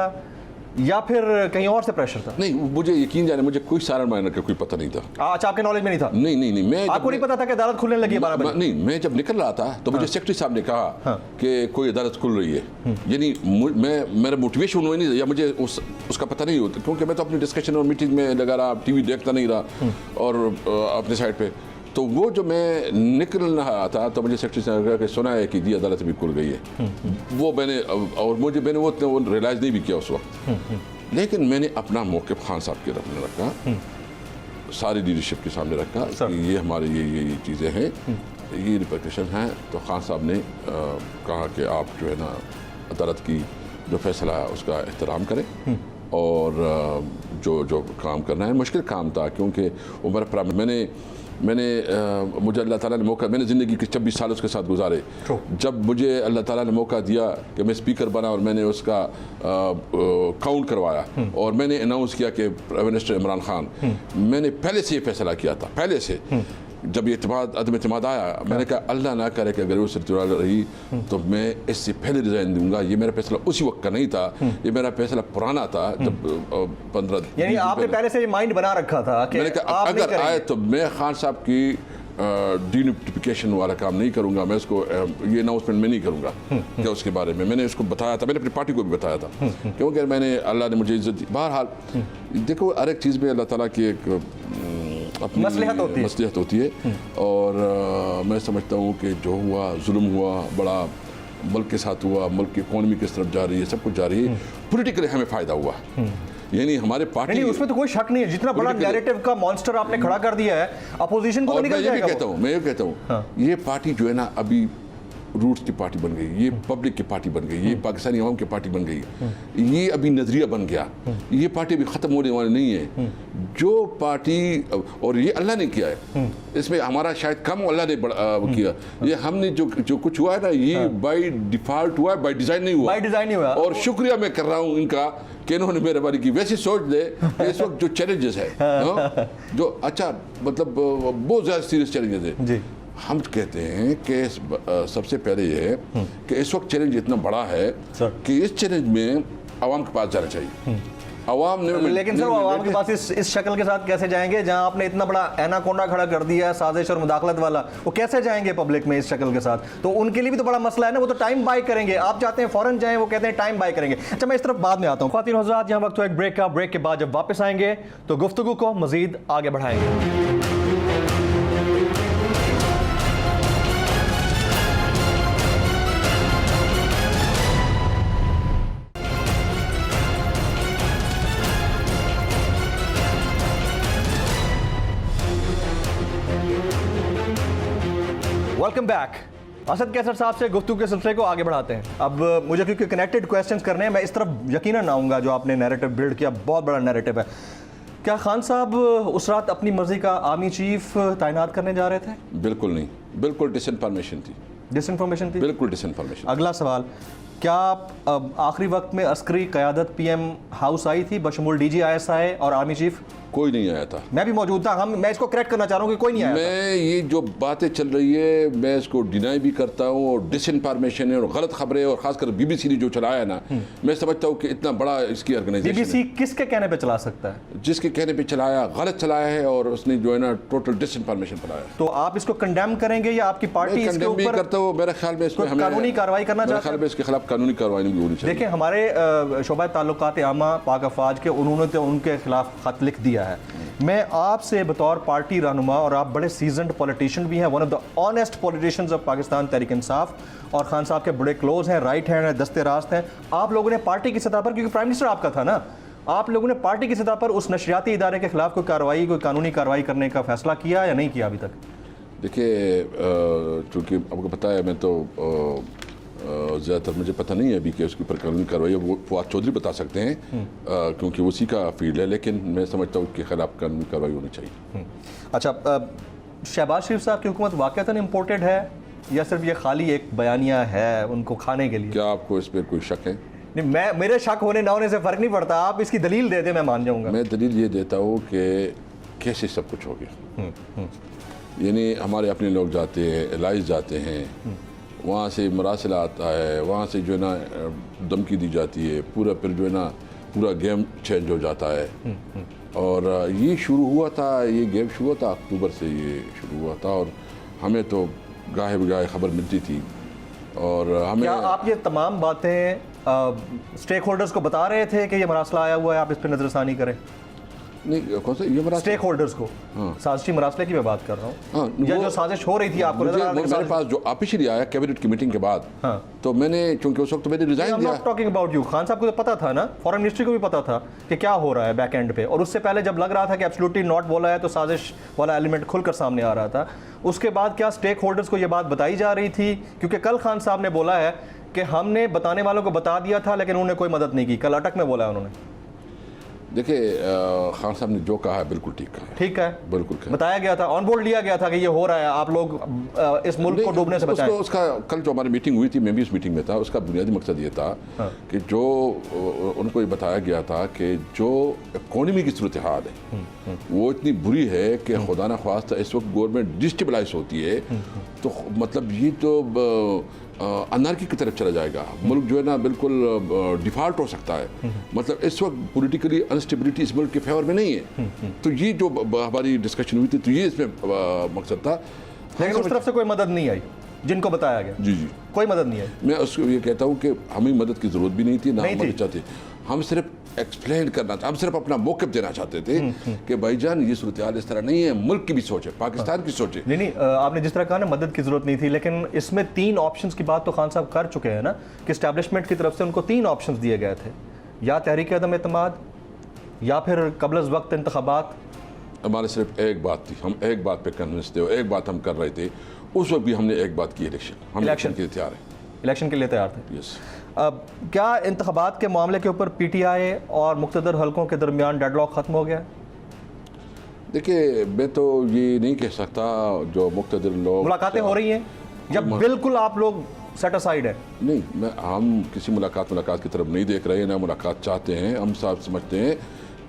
या फिर कहीं और से प्रेशर था? नहीं, मुझे यकीन जाने मुझे कोई सायरन बजने का कोई पता नहीं था। अच्छा, आपके नॉलेज में नहीं था? नहीं, मैं आपको नहीं पता था कि अदालत खुलने लगी 12 बजे? नहीं, मैं जब निकल रहा था तो मुझे सेक्रेटरी साहब ने कहा कि कोई अदालत खुल रही है। यानी मेरा मोटिवेशन हुआ नहीं या मुझे उसका पता नहीं होता, क्योंकि मैं तो अपनी डिस्कशन और मीटिंग में लगा रहा, टीवी देखता नहीं रहा और अपने साइड पे। तो वो जो मैं निकल रहा था तो मुझे सेक्रेटरी साहब ने कहा कि सुना है कि जी अदालत भी खुल गई है। वो मैंने वो रियलाइज़ नहीं भी किया उस वक्त, लेकिन मैंने अपना मौक़िफ़ खान साहब के सामने रखा, सारी लीडरशिप के सामने रखा कि ये हमारे ये चीज़ें हैं, ये रिपरकशन हैं। तो खान साहब ने कहा कि आप जो है ना अदालत की जो फैसला है उसका एहतराम करें और जो काम करना है, मुश्किल काम था क्योंकि उम्र मैंने मुझे अल्लाह ताला ने मौका, मैंने ज़िंदगी के 26 साल उसके साथ गुजारे। जब मुझे अल्लाह ताला ने मौका दिया कि मैं स्पीकर बना और मैंने उसका काउंट करवाया और मैंने अनाउंस किया कि प्राइम मिनिस्टर इमरान खान, मैंने पहले से ये फैसला किया था, पहले से जब ये अदम एतमाद आया मैंने कहा अल्लाह ना करे कि अगर वो सिलसिला रही तो मैं इससे पहले रिजाइन दूंगा। ये मेरा फैसला उसी वक्त का नहीं था, ये मेरा फैसला पुराना था। जब 15 यानी आपने पहले से ये माइंड बना रखा था कि मैंने कहा अगर आए तो मैं खान साहब की डीनोटिफिकेशन वाला काम नहीं करूंगा, मैं उसको ये अनाउंसमेंट में नहीं करूंगा कि उसके बारे में मैंने उसको बताया था, मैंने अपनी पार्टी को भी बताया था क्योंकि मैंने अल्लाह ने मुझे इज्जत दी। बहरहाल देखो हर एक चीज़ में अल्लाह ताला की एक अपनी मसलहत होती है और मैं समझता हूँ कि जो हुआ जुल्म हुआ बड़ा मुल्क के साथ हुआ, मुल्क की इकोनॉमी किस तरफ जा रही है, सब कुछ जा रही है, पॉलिटिकली हमें फ़ायदा हुआ। यानी हमारे पार्टी नहीं, उसमें तो कोई शक नहीं है, जितना बड़ा नैरेटिव का मॉन्स्टर आपने खड़ा कर दिया है अपोजिशन को तो निकल जाएगा। मैं ये कहता हूँ ये पार्टी जो है ना अभी रूट्स की पार्टी बन गई, ये पब्लिक की पार्टी बन गई, ये पाकिस्तानी अवाम की पार्टी बन गई, ये अभी नजरिया बन गया, ये पार्टी अभी ख़त्म होने वाली नहीं है। जो पार्टी, और ये अल्लाह ने किया है, इसमें हमारा शायद कम अल्लाह ने किया, ये हमने जो कुछ हुआ है ना ये बाय डिफॉल्ट हुआ है, बाय डिज़ाइन नहीं हुआ, बाय डिज़ाइन नहीं हुआ। और शुक्रिया मैं कर रहा हूँ इनका कि इन्होंने मेरे बारे की वैसे सोच दे इस वक्त जो चैलेंजेस है जो अच्छा मतलब बहुत ज़्यादा सीरियस चैलेंजेस है जी। हम कहते हैं कि सबसे पहले ये है कि इस वक्त चैलेंज इतना बड़ा है कि इस चैलेंज में आवाम के पास जाना चाहिए। आवाम ने, लेकिन सर आवाम के पास इस शक्ल के साथ कैसे जाएंगे जहां आपने इतना बड़ा एनाकोंडा खड़ा कर दिया है साजिश और मुदाखलत वाला, वो कैसे जाएंगे पब्लिक में इस शक्ल के साथ? तो उनके लिए भी तो बड़ा मसला है ना, वो तो टाइम बाय करेंगे। आप चाहते हैं फौरन जाएं, वो कहते हैं टाइम बाय करेंगे। अच्छा, मैं इस तरफ बाद में आता हूँ। ख्वातीन हज़रात, यहाँ वक्त एक ब्रेक का, ब्रेक के बाद जब वापस आएंगे तो गुफ्तगू को मजीद आगे बढ़ाएंगे। Welcome back. असद कैसर साहब से गुफ्तगू के सिलसिले को आगे बढ़ाते हैं। अब मुझे क्योंकि कनेक्टेड क्वेश्चंस करने हैं, मैं इस तरफ यकीनन आऊँगा जो आपने नैरेटिव बिल्ड किया, बहुत बड़ा नैरेटिव है। क्या खान साहब उस रात अपनी मर्जी का आर्मी चीफ तैनात करने जा रहे थे? बिल्कुल नहीं, बिल्कुल डिसइंफॉर्मेशन थी। डिसइंफॉर्मेशन थी, बिल्कुल डिसइंफॉर्मेशन। अगला सवाल, क्या आखिरी वक्त में अस्करी क़यादत पीएम हाउस आई थी बशमूल डीजी ISI और आर्मी चीफ? कोई नहीं आया था। मैं भी मौजूद था। मैं इसको करेक्ट करना चाह रहा हूँ कि कोई नहीं आया मैं ये जो बातें चल रही है मैं इसको डिनाई भी करता हूँ, और डिसइंफॉर्मेशन है और गलत खबरें, और खासकर BBC ने जो चलाया ना, मैं समझता हूँ कि इतना बड़ा इसकी ऑर्गेनाइजेशन BBC किसके कहने पे चला सकता है? जिसके कहने पे चलाया गलत चलाया है, और उसने जो है ना टोटल डिसइंफॉर्मेशन फैलाया। तो आप इसको कंडेम करेंगे या आपकी पार्टी इसके ऊपर? मैं करता हूँ, मेरे ख्याल में इसमें हमें कानूनी कार्रवाई करना चाहते हैं? इसके खिलाफ कानूनी कार्रवाई भी होनी चाहिए। देखिए, हमारे शोबा ताल्लुकात आमा पाक अफवाज के, उन्होंने तो उनके खिलाफ खत लिख दिया है। मैं आपसे बतौर पार्टी रहनुमा, और आप बड़े सीजन्ड पॉलिटिशियन भी हैं, one of the honest politicians of Pakistan Tehreek Insaf, और खान साहब के बड़े क्लोज हैं, राइट हैंड हैं, दस्ते रास्त हैं। आप लोगों ने पार्टी की सतह पर, क्योंकि प्राइम मिनिस्टर आपका था ना, आप लोगों ने पार्टी की सतह पर उस नशरियाती इदारे के खिलाफ कोई कार्रवाई, कोई कानूनी कार्रवाई करने का फैसला किया या नहीं किया अभी तक? देखिए, चूँकि आपको पता है, मैं तो ज़्यादातर मुझे पता नहीं है अभी कि उसके ऊपर कानूनी कार्रवाई वो फवाद चौधरी बता सकते हैं, क्योंकि उसी का फील्ड है, लेकिन मैं समझता हूँ कि खिलाफ कानूनी कार्रवाई होनी चाहिए। अच्छा, शहबाज शरीफ साहब की हुकूमत वाक़तन इम्पोर्टेड है या सिर्फ ये खाली एक बयानिया है उनको खाने के लिए? क्या आपको इस पर कोई शक है? नहीं, मेरे शक होने ना होने से फ़र्क नहीं पड़ता, आप इसकी दलील दे दें, मैं मान जाऊँगा। मैं दलील ये देता हूँ कि कैसे सब कुछ हो गया। यानी हमारे अपने लोग जाते हैं, एलाइज जाते हैं, वहाँ से मरासिला आता है, वहाँ से जो है ना धमकी दी जाती है, पूरा फिर जो है ना पूरा गेम चेंज हो जाता है। और ये शुरू हुआ था, ये गेम शुरू हुआ था अक्टूबर से, ये शुरू हुआ था, और हमें तो गाहे बगाहे खबर मिलती थी। और हमें, क्या आप ये तमाम बातें स्टेक होल्डर्स को बता रहे थे कि ये मरासला आया हुआ है, आप इस पर नज़रसानी करें? नहीं, कौन सा ये मरासला? स्टेक होल्डर्स को, साजिशी मरासले की मैं बात कर रहा हूँ, या जो साजिश हो रही थी आपको नजर आ रहा है? मेरे पास जो ऑफिशियली आया कैबिनेट की मीटिंग के बाद, तो मैंने, चूंकि उस वक्त मैंने रिजाइन दिया। टॉकिंग अबाउट यू, खान साहब को तो पता था ना, फॉरेन मिनिस्ट्री को भी पता था कि क्या हो रहा है बैक एंड पे, और उससे पहले जब लग रहा था कि एब्सोल्युटली नॉट बोला है, तो साजिश वाला एलिमेंट खुलकर सामने आ रहा था। उसके बाद क्या स्टेक होल्डर्स को ये बात बताई जा रही थी? क्योंकि कल खान साहब ने बोला है कि हमने बताने वालों को बता दिया था, लेकिन उन्होंने कोई मदद नहीं की। कल अटक में बोला है उन्होंने। देखिए, खान साहब ने जो कहा है बिल्कुल ठीक कहा है। ठीक है, बिल्कुल बताया गया था, ऑन बोर्ड लिया गया था कि ये हो रहा है, आप लोग इस मुल्क को डूबने से बचाएं। उसका कल जो हमारी मीटिंग हुई थी, मैं भी उस मीटिंग में था, उसका बुनियादी मकसद ये था कि जो उनको ये बताया गया था कि जो इकोनॉमी की सूरत हाल है वो इतनी बुरी है कि खुदा न ख्वास्ता इस वक्त गवर्नमेंट डिस्टेबलाइज होती है, तो मतलब ये तो अनार्की की तरफ चला जाएगा मुल्क, जो है ना बिल्कुल डिफॉल्ट हो सकता है। मतलब इस वक्त पॉलिटिकली अनस्टेबिलिटी इस मुल्क के फेवर में नहीं है। तो ये जो हमारी डिस्कशन हुई थी, तो ये इसमें मकसद था। लेकिन उस तरफ से कोई मदद नहीं आई जिनको बताया गया? जी, कोई मदद नहीं आई। मैं उसको ये कहता हूँ कि हमें मदद की ज़रूरत भी नहीं थी, ना हम मदद चाहते। हम सिर्फ एक्सप्लेन करना हम सिर्फ अपना मौक़िफ़ देना चाहते थे कि भाईजान ये सूरत हाल इस तरह नहीं है, मुल्क की भी सोच है, पाकिस्तान की सोच है। नहीं, आपने जिस तरह कहा ना मदद की ज़रूरत नहीं थी, लेकिन इसमें 3 ऑप्शंस की बात तो खान साहब कर चुके हैं ना कि इस्टेब्लिशमेंट की तरफ से उनको 3 ऑप्शंस दिए गए थे, या तहरीक अदम एतमाद, या फिर कबल अज़ वक्त इंतखाबात। हमारे सिर्फ एक बात थी, हम एक बात पे कन्विंस थे और एक बात हम कर रहे थे। उस वक्त भी हमने एक बात की, इलेक्शन, हम इलेक्शन के लिए तैयार हैं, इलेक्शन के लिए तैयार थे। यस। अब क्या इंतखाबात के मामले के ऊपर पीटीआई और मुख्तदर हलकों के दरमियान डेडलॉक ख़त्म हो गया? देखिए, मैं तो ये नहीं कह सकता, जो मुख्तदर लोग मुलाकातें हो रही हैं या बिल्कुल आप लोग सेटिस्फाइड है? नहीं, हम किसी मुलाकात की तरफ नहीं देख रहे हैं, ना मुलाकात चाहते हैं। हम साफ समझते हैं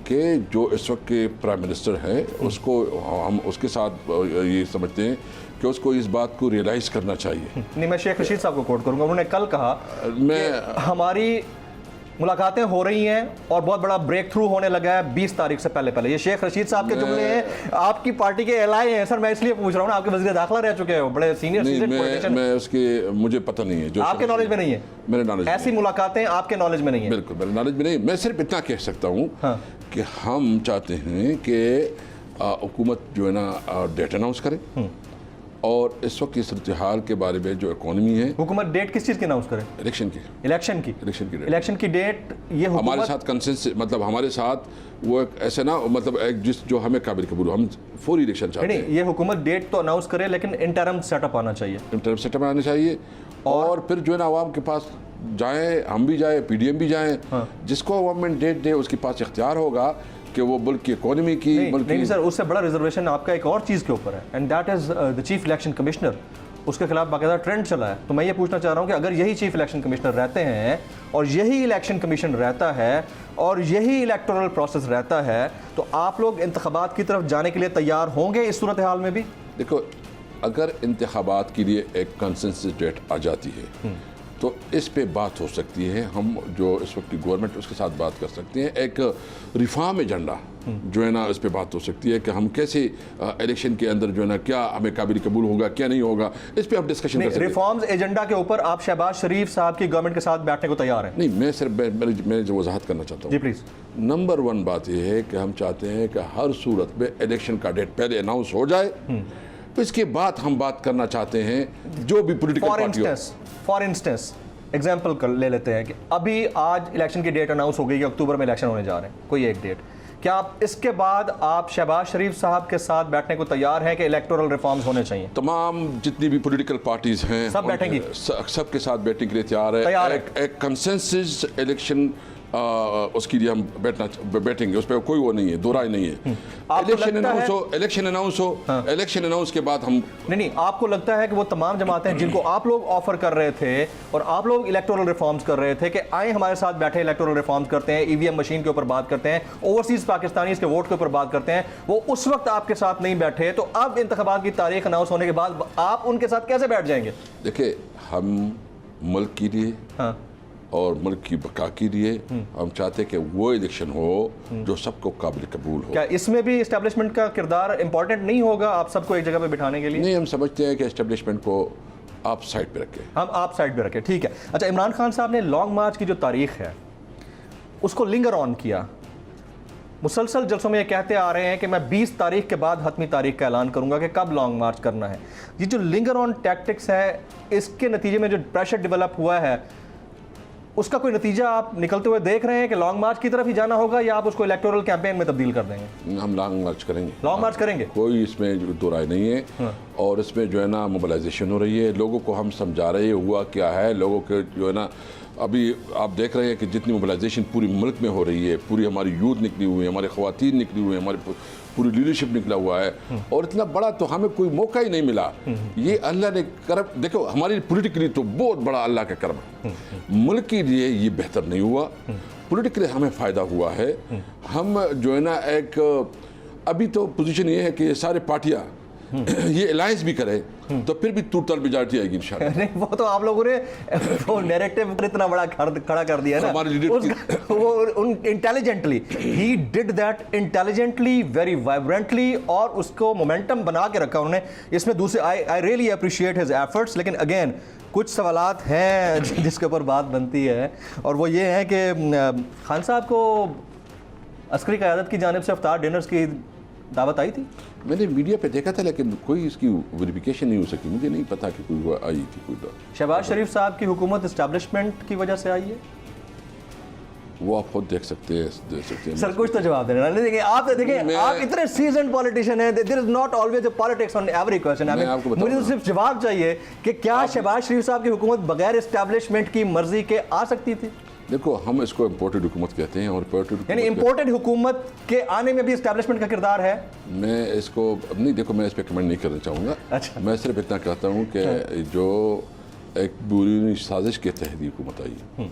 कि जो इस वक्त के प्राइम मिनिस्टर हैं उसको हम उसके साथ ये समझते हैं कि उसको इस बात को रियलाइज़ करना चाहिए। नहीं, मैं शेख रशीद साहब को कोट करूंगा, उन्होंने कल कहा मैं हमारी मुलाकातें हो रही हैं और बहुत बड़ा ब्रेक थ्रू होने लगा है 20 तारीख से पहले। ये शेख रशीद साहब के जुमले हैं, आपकी पार्टी के एलाए हैं सर। मैं इसलिए पूछ रहा हूँ ना, आपके वज़ीर दाखिला रह चुके हैं, बड़े सीनियर मैं उसके मुझे पता नहीं है, जो आपके नॉलेज में नहीं है। मेरे नॉलेज ऐसी मुलाकातें आपके नॉलेज में नहीं है? बिल्कुल मेरे नॉलेज में नहीं। मैं सिर्फ इतना कह सकता हूँ कि हम चाहते हैं कि हुकूमत जो है ना डेट अनाउंस करे, और इस वक्त की सूरत हाल के बारे में जो इकोनॉमी है। हुकूमत डेट किस चीज़ की अनाउंस करे? इलेक्शन की इलेक्शन की डेट ये हमारे साथ कंसेंसस, मतलब हमारे साथ वो एक ऐसे ना, मतलब एक जो हमें काबिल कबूल, हम फौरी इलेक्शन चाहते हैं। नहीं, ये हुकूमत डेट तो अनाउंस करे, लेकिन इंटरम सेटअप आना चाहिए। इंटरम सेटअप आना चाहिए, और फिर जो है ना आवाम के पास जाए, हम भी जाए, PDM भी जाए, जिसको गवर्नमेंट डेट दे उसके पास इख्तियार होगा कि वो मुल्क की इकोनॉमी की नहीं सर, उससे बड़ा रिजर्वेशन आपका एक और चीज़ के ऊपर है, and that is the chief election commissioner. उसके खिलाफ बाकायदा ट्रेंड चला है। तो मैं ये पूछना चाह रहा हूँ कि अगर यही चीफ इलेक्शन कमिश्नर रहते हैं और यही इलेक्शन कमीशन रहता है और यही इलेक्टोरल प्रोसेस रहता है, तो आप लोग इंतखाबात की तरफ जाने के लिए तैयार होंगे इस सूरत हाल में भी? देखो, अगर इंतखाबात के लिए एक कंसेंसस डेट आ जाती है तो इस पे बात हो सकती है। हम जो इस वक्त की गवर्नमेंट उसके साथ बात कर सकते हैं। एक रिफॉर्म एजेंडा जो है ना, इस पे बात हो सकती है कि हम कैसे इलेक्शन के अंदर जो है ना, क्या हमें काबिल कबूल होगा, क्या नहीं होगा, इस पे आप डिस्कशन कर सकते हैं। रिफॉर्म्स एजेंडा के ऊपर आप शहबाज शरीफ साहब की गवर्नमेंट के साथ बैठने को तैयार हैं? नहीं, मैं सिर्फ मैं जो वजाहत करना चाहता हूँ जी प्लीज़। नंबर 1 बात यह है कि हम चाहते हैं कि हर सूरत में इलेक्शन का डेट पहले अनाउंस हो जाए, इसके बाद हम बात करना चाहते हैं जो भी political party. For instance example ले लेते हैं कि अभी आज इलेक्शन की डेट अनाउंस हो गई कि अक्टूबर में इलेक्शन होने जा रहे हैं, कोई एक डेट, क्या आप इसके बाद आप शहबाज शरीफ साहब के साथ बैठने को तैयार हैं कि इलेक्टोरल रिफॉर्म्स होने चाहिए? तमाम जितनी भी पॉलिटिकल पार्टीज हैं सब बैठेंगी, सबके साथ बैठने के लिए तैयार है। एक कंसेंसस इलेक्शन उसके लिए हम बैठेंगे, उस पर कोई वो नहीं है, दो राय नहीं है। इलेक्शन अनाउंस हो, इलेक्शन अनाउंस के बाद हम नहीं, आपको लगता है कि वो तमाम जमातें जिनको आप लोग ऑफर कर रहे थे और आप लोग इलेक्टोरल रिफॉर्म्स कर रहे थे कि आए हमारे साथ बैठे इलेक्टोरल रिफॉर्म्स करते हैं, EVM मशीन के ऊपर बात करते हैं, ओवरसीज पाकिस्तानी के वोट के ऊपर बात करते हैं, वो उस वक्त आपके साथ नहीं बैठे, तो अब इंतखाबात की तारीख अनाउंस होने के बाद आप उनके साथ कैसे बैठ जाएंगे? देखिए, हम मुल्क के लिए और मुल्क की बका के लिए हम चाहते हैं कि वो इलेक्शन हो जो सबको काबिल कबूल हो। क्या इसमें भी एस्टेब्लिशमेंट का किरदार इंपॉर्टेंट नहीं होगा आप सबको एक जगह पे बिठाने के लिए? नहीं, हम समझते हैं कि एस्टेब्लिशमेंट को आप साइड पे रखें। हम आप साइड पे रखें, ठीक है। अच्छा, इमरान खान साहब ने लॉन्ग मार्च की जो तारीख है उसको लिंगर ऑन किया, मुसलसल जलसों में ये कहते आ रहे हैं कि मैं 20 तारीख के बाद हतमी तारीख का ऐलान करूंगा कि कब लॉन्ग मार्च करना है। ये जो लिंगर ऑन टैक्टिक्स है, इसके नतीजे में जो प्रेशर डेवलप हुआ है, उसका कोई नतीजा आप निकलते हुए देख रहे हैं कि लॉन्ग मार्च की तरफ ही जाना होगा या आप उसको इलेक्टोरल कैंपेन में तब्दील कर देंगे? हम लॉन्ग मार्च करेंगे। लॉन्ग मार्च करेंगे, कोई इसमें दो राय नहीं है। और इसमें जो है ना मोबिलाइजेशन हो रही है, लोगों को हम समझा रहे हैं हुआ क्या है। लोगों के जो है ना, अभी आप देख रहे हैं कि जितनी मोबिलाइजेशन पूरी मुल्क में हो रही है, पूरी हमारी यूथ निकली हुई है, हमारे ख़वातीन निकली हुई है, हमारी पूरी लीडरशिप निकला हुआ है, और इतना बड़ा तो हमें कोई मौका ही नहीं मिला। ये अल्लाह ने करम, देखो हमारी पॉलिटिकली तो बहुत बड़ा अल्लाह का करम है। मुल्क के लिए ये बेहतर नहीं हुआ, पॉलिटिकली हमें फ़ायदा हुआ है। हम जो है ना, एक अभी तो पोजीशन ये है कि सारे पार्टियाँ ये अलायंस भी करे तो फिर भी टूटल मेजॉरिटी आएगी इंशाल्लाह। नहीं, वो तो आप लोगों ने वो नैरेटिव इतना बड़ा खड़ा कर दिया ना, वो intelligently he did that, intelligently, very vibrantly, और उसको मोमेंटम बना के रखा उन्होंने। इसमें दूसरे I really appreciate his efforts. लेकिन अगेन कुछ सवालात हैं जिसके ऊपर बात बनती है, और वो ये है कि खान साहब को अस्करी क़यादत की जानिब से इफ्तार डिनर्स की दावत आई थी? मैंने मीडिया पे देखा था, लेकिन कोई इसकी वेरिफिकेशन नहीं हो सकी। मुझे नहीं पता कि कोई आई थी कोई। शहबाज शरीफ साहब की हुकूमत इस्टेब्लिशमेंट की वजह से आई है? वो आप खुद देख सकते हैं सर कुछ तो जवाब देना। नहीं देखिए, आप देखिए, आप इतने सीजन पॉलिटिशियन हैं, there is not always a politics on every question. मुझे तो सिर्फ जवाब चाहिए कि क्या शहबाज शरीफ साहब की हुकूमत बगैर इस्टेब्लिशमेंट की मर्जी के आ सकती थी? देखो, हम इसको इम्पोर्टेड हुकूमत कहते हैं, और यानी इम्पोर्टेड हुकूमत के आने में भी इस्टेब्लिशमेंट का किरदार है। मैं इसको नहीं, देखो मैं इस पर कमेंट नहीं करना चाहूँगा। अच्छा। मैं सिर्फ इतना कहता हूँ कि जो एक बुरी साजिश के तहत हुकूमत आई है।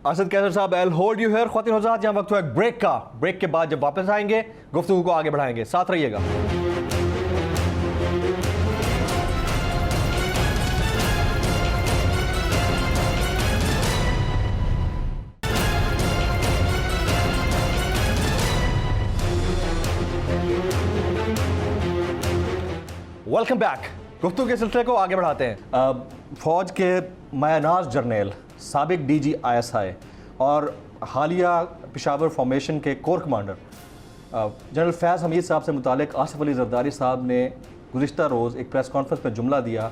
असद कैसर साहब, I will hold you here. ख्वातीन और हज़रात, यहाँ वक्त हुआ ब्रेक का। ब्रेक के बाद जब वापस आएंगे गुफ्तगू को आगे बढ़ाएंगे, साथ रहिएगा। Welcome back. गुफ्तगू के सिलसिले को आगे बढ़ाते हैं। फौज के मायानाज जर्नल, साबिक DG ISI और हालिया पेशावर फॉर्मेशन के कोर कमांडर जनरल फैज़ हमीद साहब से मुतालिक आसिफ अली जरदारी साहब ने गुज़िश्ता रोज़ एक प्रेस कॉन्फ्रेंस में जुमला दिया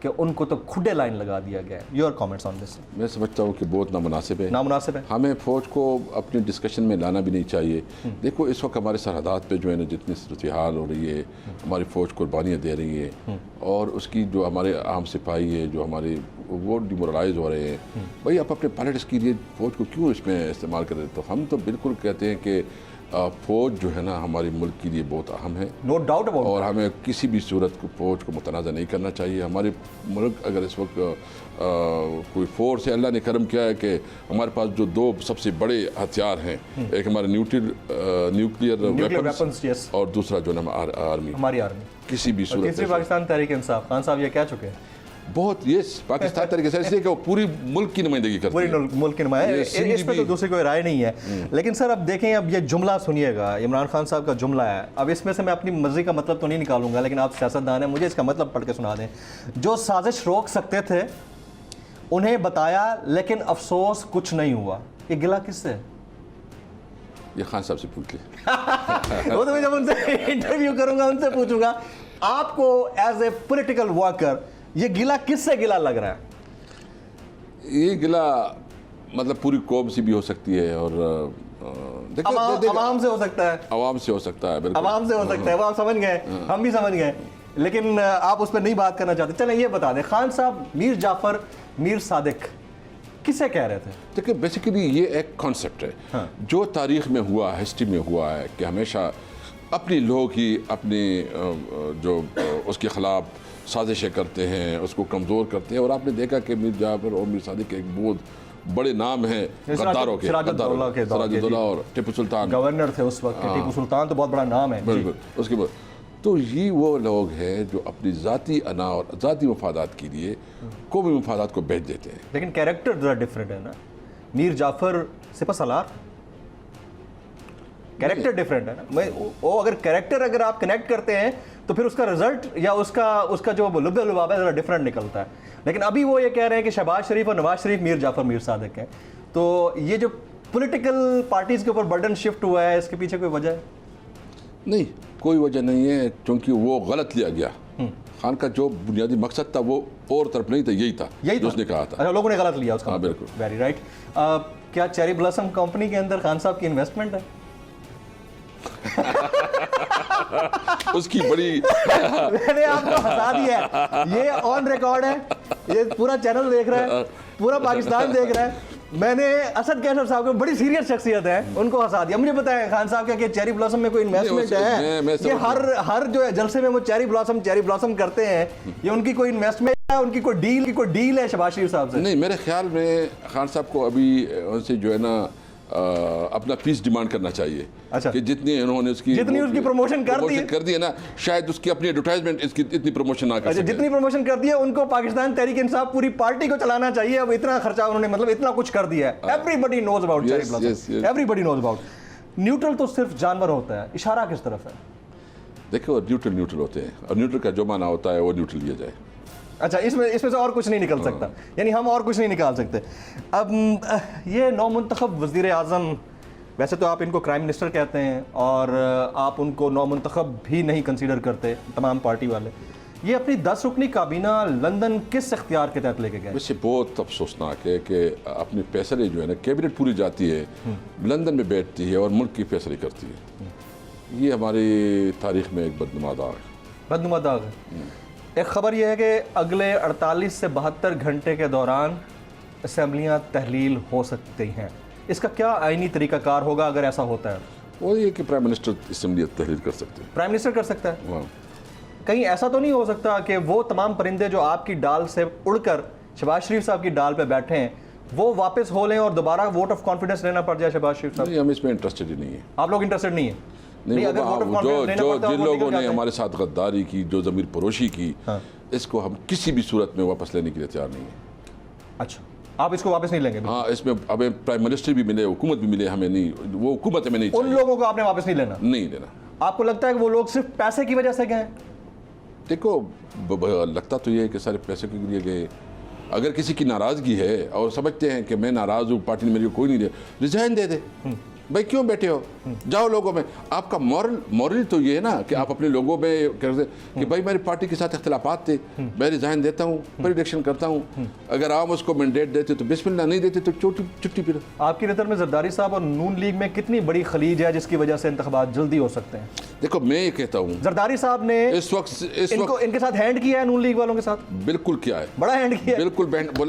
कि उनको तो खुडे लाइन लगा दिया गया। Your comments on this? मैं समझता हूँ कि बहुत नामुनासिब है। नामुनासिब है। हमें फ़ौज को अपनी डिस्कशन में लाना भी नहीं चाहिए। देखो, इस वक्त हमारे सरहदात पे जो है ना, जितनी सूरत हाल हो रही है, हमारी फ़ौज कुर्बानियाँ दे रही है, और उसकी जो हमारे आम सिपाही है, जो हमारे वो डिमोरलाइज हो रहे हैं। भाई, आप अपने पॉलिटिक्स के लिए फ़ौज को क्यों इसमें इस्तेमाल कर रहे हैं? तो हम तो बिल्कुल कहते हैं कि फ़ौज जो है ना हमारे मुल्क के लिए बहुत अहम है, नो डाउट अबाउट, और हमें किसी भी सूरत को फ़ौज को मुतनाज़ा नहीं करना चाहिए। हमारे मुल्क अगर इस वक्त कोई फोर्स है, अल्लाह ने करम किया है कि हमारे पास जो दो सबसे बड़े हथियार हैं, एक हमारे न्यूक्लियर वेपन्स और दूसरा जो है आर्मी, हमारी आर्मी। किसी भी सूरत तीसरी पाकिस्तान तहरीक इंसाफ, खान साहब ये कह चुके हैं बहुत, ये पाकिस्तान तरीके से इसलिए कि वो पूरी मुल्क की नुमाइंदगी करती है, पूरी मुल्क की नुमाइंदगी। इस पे तो दूसरी कोई राय नहीं है। लेकिन सर, अब देखें, अब ये जुमला सुनिएगा, इमरान खान साहब का जुमला है। अब इसमें से मैं अपनी मर्जी का मतलब तो नहीं निकालूंगा, लेकिन आप सियासतदान हैं, मुझे इसका मतलब पढ़ के सुना दें। जो साजिश रोक सकते थे उन्हें बताया, लेकिन अफसोस कुछ नहीं हुआ। ये गिला किससे? ये खान साहब से पूछ ले। वो तो मैं जब उनसे इंटरव्यू करूंगा उनसे पूछूंगा, आपको एज ए पॉलिटिकल वर्कर ये गिला किससे गिला लग रहा है? ये गिला मतलब पूरी कौम से भी हो सकती है, और अवाम से हो सकता है। अवाम से हो सकता है, बिल्कुल अवाम से हो सकता है। वो आप समझ गए, हम भी समझ गए, लेकिन आप उस पर नहीं बात करना चाहते। चलें, ये बता दें, खान साहब मीर जाफर मीर सादिक किसे कह रहे थे? देखिए, बेसिकली ये एक कॉन्सेप्ट है। हाँ। जो तारीख में हुआ, हिस्ट्री में हुआ है कि हमेशा अपने लोग ही अपने जो उसके ख़िलाफ़ साजिशें करते हैं, उसको कमज़ोर करते हैं। और आपने देखा कि मीर जाफर और मीर सादिक के एक बहुत बड़े नाम हैं गद्दारों के, सिराजुद्दौला और टिपू सुल्तान गवर्नर थे उस वक्त। टिपू सुल्तान तो बहुत बड़ा नाम है। बिल्कुल। उसके बाद तो ये वो लोग हैं जो अपनी ज़ाती अना और ज़ाती मफादात के लिए कौमी मफादात को बेच देते हैं। लेकिन कैरेक्टर ज़रा डिफरेंट है ना। मीर जाफर सिपहसालार, कैरेक्टर डिफरेंट है ना। वो अगर कैरेक्टर अगर आप कनेक्ट करते हैं तो फिर उसका रिजल्ट या उसका जो लुब्बे लुबाब है ज़रा डिफरेंट निकलता है। लेकिन अभी वो ये कह रहे हैं कि शहबाज शरीफ और नवाज शरीफ मीर जाफर मीर सादिक हैं। तो ये जो पॉलिटिकल पार्टीज़ के ऊपर बर्डन शिफ्ट हुआ है, इसके पीछे कोई वजह है? नहीं, कोई वजह नहीं है, क्योंकि वो गलत लिया गया। खान का जो बुनियादी मकसद था वो और तरफ नहीं था, यही था जो उसने कहा था। अच्छा, लोगों ने गलत लिया उसका। हाँ, बिल्कुल। Very right. क्या चेरी ब्लॉसम कंपनी के अंदर खान साहब की इन्वेस्टमेंट है? उसकी बड़ी मैंने आपको हंसा दिया है, ये ऑन रिकॉर्ड है, ये पूरा चैनल देख रहा है, पूरा पाकिस्तान देख रहा है। मैंने असद कैसर साहब को, बड़ी सीरियस शख्सियत है, उनको हंसा दिया। मुझे पता है खान साहब का कि चेरी ब्लॉसम में कोई इन्वेस्टमेंट है, ये हर जो है जलसे में वो चेरी ब्लॉसम करते हैं, ये उनकी कोई इन्वेस्टमेंट है, उनकी कोई डील है शहबाज शरीफ साहब से? नहीं, मेरे ख्याल में खान साहब को अभी उनसे जो है ना अपना फीस डिमांड करना चाहिए। अच्छा। कि जितनी उन्होंने उसकी प्रमोशन कर दी है ना, शायद उसकी अपनी एडवर्टाइजमेंट इसकी इतनी प्रमोशन ना कर सके। जितनी प्रमोशन कर दी है, उनको पाकिस्तान तहरीक इंसाफ पूरी पार्टी को चलाना चाहिए। अब इतना खर्चा उन्होंने, मतलब इतना कुछ कर दिया है। Everybody knows about cherry blossom, everybody knows about. Neutral तो सिर्फ जानवर होता है, इशारा किस तरफ है? देखो, न्यूट्रल होते हैं, और न्यूट्रल का जो माना होता है वो न्यूट्रल लिया जाए। अच्छा, इसमें से और कुछ नहीं निकल सकता, यानी हम और कुछ नहीं निकाल सकते। अब ये नौमुंतखब वज़ीर आज़म, वैसे तो आप इनको प्राइम मिनिस्टर कहते हैं और आप उनको नौमुंतखब भी नहीं कंसीडर करते तमाम पार्टी वाले, ये अपनी 10 रुकनी काबीना लंदन किस इख्तियार के तहत लेके गए? वैसे बहुत अफसोसनाक है कि अपने फैसले जो है ना, कैबिनेट पूरी जाती है लंदन में बैठती है और मुल्क की फैसले करती है। ये हमारी तारीख में एक बदनुमा दाग है। बदनुमा दाग है। एक ख़बर यह है कि अगले 48 से 72 घंटे के दौरान असम्बलियाँ तहलील हो सकती हैं। इसका क्या आईनी तरीक़ाकार होगा अगर ऐसा होता है? वो ये कि प्राइम मिनिस्टर असम्बली तहलील कर सकते हैं। प्राइम मिनिस्टर कर सकता है? हाँ। कहीं ऐसा तो नहीं हो सकता कि वो तमाम परिंदे जो आपकी डाल से उड़कर शहबाज शरीफ साहब की डाल पे बैठे हैं वो वापस हो लें और दोबारा वोट ऑफ कॉन्फिडेंस लेना पड़ जाए शहबाज शरीफ साहब? नहीं, हम इसमें इंटरेस्टेड ही नहीं है। आप लोग इंटरेस्टेड नहीं है? नहीं, अगर vote of confidence लेना पड़ता है, जिन वो लोगों निकल ने जाते हैं। हमारे साथ गद्दारी की, जो ज़मीर फरोशी की, हाँ। इसको हम किसी भी सूरत में वापस लेने के लिए तैयार नहीं है। अच्छा, आप इसको वापस नहीं लेंगे? हाँ, इसमें हमें प्राइम मिनिस्टर भी मिले, हुकूमत भी मिले, हमें नहीं, वो हुकूमत हमें नहीं उन चाहिए। लोगों को आपने वापस नहीं लेना? नहीं लेना। आपको लगता है कि वो लोग सिर्फ पैसे की वजह से गए? देखो, लगता तो ये है कि सारे पैसे के लिए गए। अगर किसी की नाराज़गी है और समझते हैं कि मैं नाराज़ हूँ, पार्टी ने मेरे को कोई नहीं दे, रिजाइन दे दे। भाई क्यों बैठे हो, जाओ लोगों में। आपका मॉरल तो ये है ना कि आप अपने लोगों में कहते कि भाई मेरी पार्टी के साथ इख्तिलाफात थे, मैं रिजाइन देता हूँ, परिडेक्शन करता हूँ। अगर आप उसको मैंडेट देते तो बिस्मिल्लाह, नहीं देते तो छुट्टी फिर। आपकी नज़र में जरदारी साहब और नून लीग में कितनी बड़ी खलीज है जिसकी वजह से इंतखाबात जल्दी हो सकते हैं? देखो, मैं ये कहता हूँ जरदारी साहब ने इस वक्त इनके साथ हैंड किया है, नून लीग वालों के साथ बिल्कुल किया है, बड़ा हैंड किया है। बिल्कुल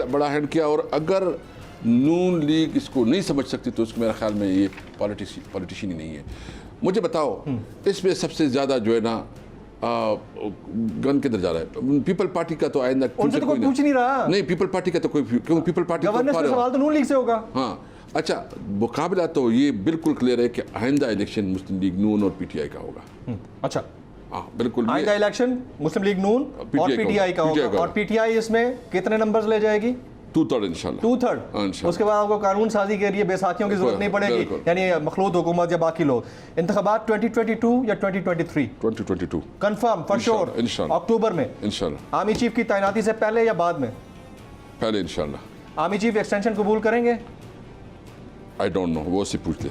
बड़ा हैंड किया। और अगर नून लीग इसको नहीं समझ सकती तो उसको मेरा ख्याल में ये पॉलिटिशियन ही नहीं है। मुझे बताओ, इसमें सबसे ज़्यादा जो है ना गन किधर जा रहा है? पीपल पार्टी का तो आइंदा उनसे तो कोई पूछ नहीं रहा। नहीं, पीपल पार्टी का तो कोई, क्यों? पीपल पार्टी गवर्नेंस का सवाल तो नून लीग से होगा। हाँ, अच्छा, मुकाबला तो ये बिल्कुल क्लियर है कि आइंदा इलेक्शन मुस्लिम लीग नून और पीटीआई का होगा। अच्छा, हाँ बिल्कुल। आइंदा इलेक्शन मुस्लिम लीग नून और पीटीआई का होगा। और पीटीआई इसमें कितने नंबर्स ले जाएगी? 2/3 इंशाल्लाह। 2/3। उसके बाद आपको कानून साजी के लिए बेसाखियों की जरूरत नहीं पड़ेगी, यानी मखलूत हुकूमत या बाकी लोग। इंतखाबात 2022 या 2023? 2022 कंफर्म फॉर श्योर, अक्टूबर में इंशाल्लाह। आर्मी चीफ की तैनाती से पहले या बाद में? पहले इंशाल्लाह। आर्मी चीफ एक्सटेंशन कबूल करेंगे? आई डोंट नो, वो से पूछ ले।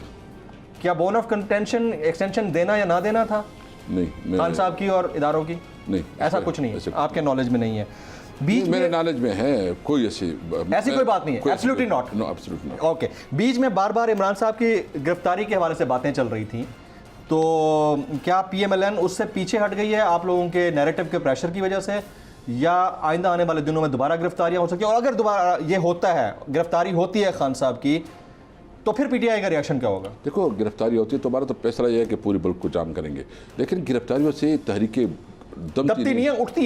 क्या बोन ऑफ कंटेंशन एक्सटेंशन देना या ना देना था नहीं, खान साहब की और इदारों की? नहीं, ऐसा कुछ नहीं है, आपके नॉलेज में नहीं है? बीच मेरे नॉलेज में है, कोई ऐसी कोई बात नहीं है? Absolutely not. No, absolutely not. Okay. बीच में बार बार इमरान साहब की गिरफ्तारी के हवाले से बातें चल रही थी, तो क्या पीएमएलएन उससे पीछे हट गई है आप लोगों के नैरेटिव के प्रेशर की वजह से, या आइंदा आने वाले दिनों में दोबारा गिरफ्तारियां हो सकती है? और अगर दोबारा ये होता है, गिरफ्तारी होती है खान साहब की, तो फिर पीटीआई का रिएक्शन क्या होगा? देखो, गिरफ्तारी होती है तो हमारा तो फैसला यह है कि पूरे मुल्क को जाम करेंगे, लेकिन गिरफ्तारियों से तहरीकें दबती नहीं है, उठती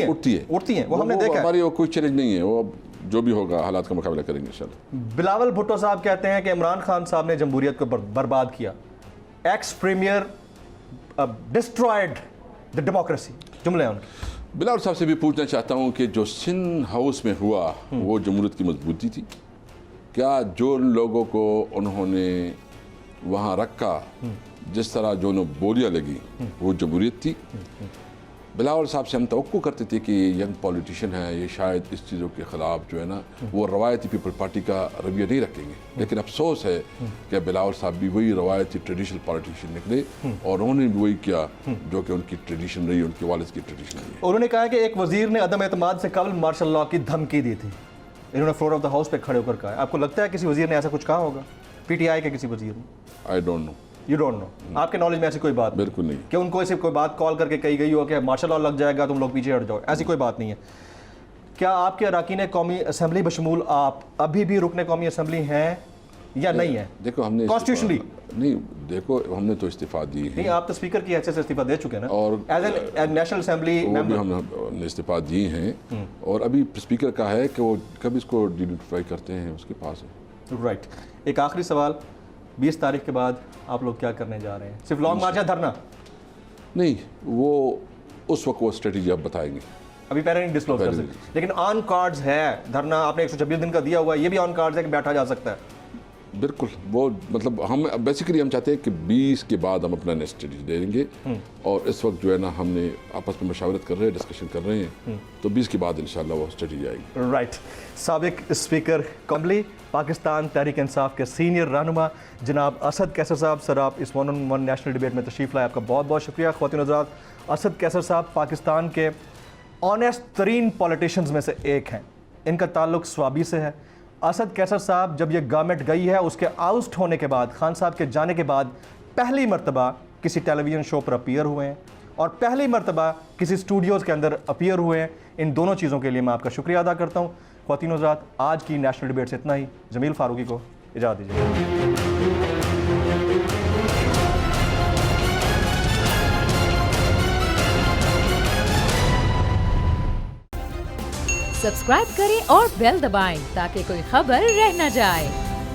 है। वो हमने देखा। हमारी कोई चैलेंज नहीं है, वो जो भी होगा हालात का मुकाबला करेंगे इंशाल्लाह। बिलावल भुट्टो साहब कहते हैं कि इमरान खान साहब ने जमहूरियत को बर्बाद किया। Ex premier destroyed the democracy, जुमले हैं उनके। बिलावल साहब से भी पूछना चाहता हूँ कि जो सिंध हाउस में हुआ वो जमहूरियत की मजबूती थी क्या? जो लोगों को उन्होंने वहाँ रखा, जिस तरह जो उन्हें बोलियाँ लगी, वो जमहूरियत थी। बिलावल साहब से हम तवक्को करते थे कि ये यंग पॉलिटिशियन है, ये शायद इस चीज़ों के ख़िलाफ़ जो है ना वो रवायती पीपल पार्टी का रवैया नहीं रखेंगे, लेकिन अफसोस है कि बिलावल साहब भी वही रवायती ट्रेडिशनल पॉलिटिशियन निकले और उन्होंने भी वही किया जो कि उनकी ट्रेडिशन रही, उनके वालिद की ट्रेडिशन रही है। उन्होंने कहा कि एक वज़ीर ने अदम एतमाद से कबल मार्शल लॉ की धमकी दी थी, इन्होंने फ्लोर ऑफ द हाउस पे खड़े होकर कहा। आपको लगता है किसी वज़ीर ने ऐसा कुछ कहा होगा, पीटीआई के किसी वज़ीर ने? I don't know. You don't know? आपके नॉलेज में ऐसी कोई बात? बिल्कुल नहीं। कि उनको ऐसी कोई बात कॉल करके कही गई हो कि मार्शल लॉ लग जाएगा, तुम लोग पीछे हट जाओ, ऐसी कोई बात नहीं है? क्या आपके अरकान कौमी असम्बली बशमूल आप अभी भी रुकने कौमी असम्बली हैं या नहीं है? देखो, हमने कॉन्स्टिट्यूशनली नहीं, देखो हमने तो इस्तीफा दी है। नहीं, आप तो स्पीकर की हैसियत से इस्तीफा दे चुके हैं ना, और as an national assembly member हमने इस्तीफा दी हैं और अभी स्पीकर का है कि वो कब इसको डिनोटिफाई करते हैं, उसके पास है। राइट। एक आखिरी सवाल, 20 तारीख के बाद आप लोग क्या करने जा रहे हैं? सिर्फ लॉन्ग मार्च या धरना? नहीं, वो उस वक्त वो स्ट्रेटजी आप बताएंगे, अभी पहले नहीं डिस्क्लोज कर सकते, लेकिन ऑन कार्ड्स है धरना। आपने 126 दिन का दिया हुआ है, ये भी ऑन कार्ड्स है कि बैठा जा सकता है। बिल्कुल, वो मतलब हम बेसिकली हम चाहते हैं कि 20 के बाद हम अपना नेक्स्ट स्टडी दे देंगे और इस वक्त जो है ना हमने आपस में मशावरत कर रहे हैं, डिस्कशन कर रहे हैं, तो 20 के बाद इंशाल्लाह वो स्टडी आएगी। राइट। साबिक स्पीकर कॉम्बली, पाकिस्तान तहरीक इंसाफ के सीनियर रहनुमा जनाब असद कैसर साहब, सर आप इस 1-on-1 नेशनल डिबेट में तशरीफ़ लाए, आपका बहुत बहुत शुक्रिया। ख़वातीन हज़रात, असद कैसर साहब पाकिस्तान के ऑनेस्ट तरीन पॉलिटिशियंस में से एक हैं, इनका ताल्लुक स्वाबी से है। असद कैसर साहब जब ये गवर्नमेंट गई है उसके आउस्ट होने के बाद, खान साहब के जाने के बाद पहली मरतबा किसी टेलीविज़न शो पर अपीयर हुए हैं और पहली मरतबा किसी स्टूडियोज़ के अंदर अपीयर हुए हैं। इन दोनों चीज़ों के लिए मैं आपका शुक्रिया अदा करता हूँ। ख़वातीन हज़रात, आज की नेशनल डिबेट से इतना ही। जमील फारूकी को इजाज़त दीजिए। सब्सक्राइब करें और बेल दबाएं ताकि कोई खबर रह न जाए।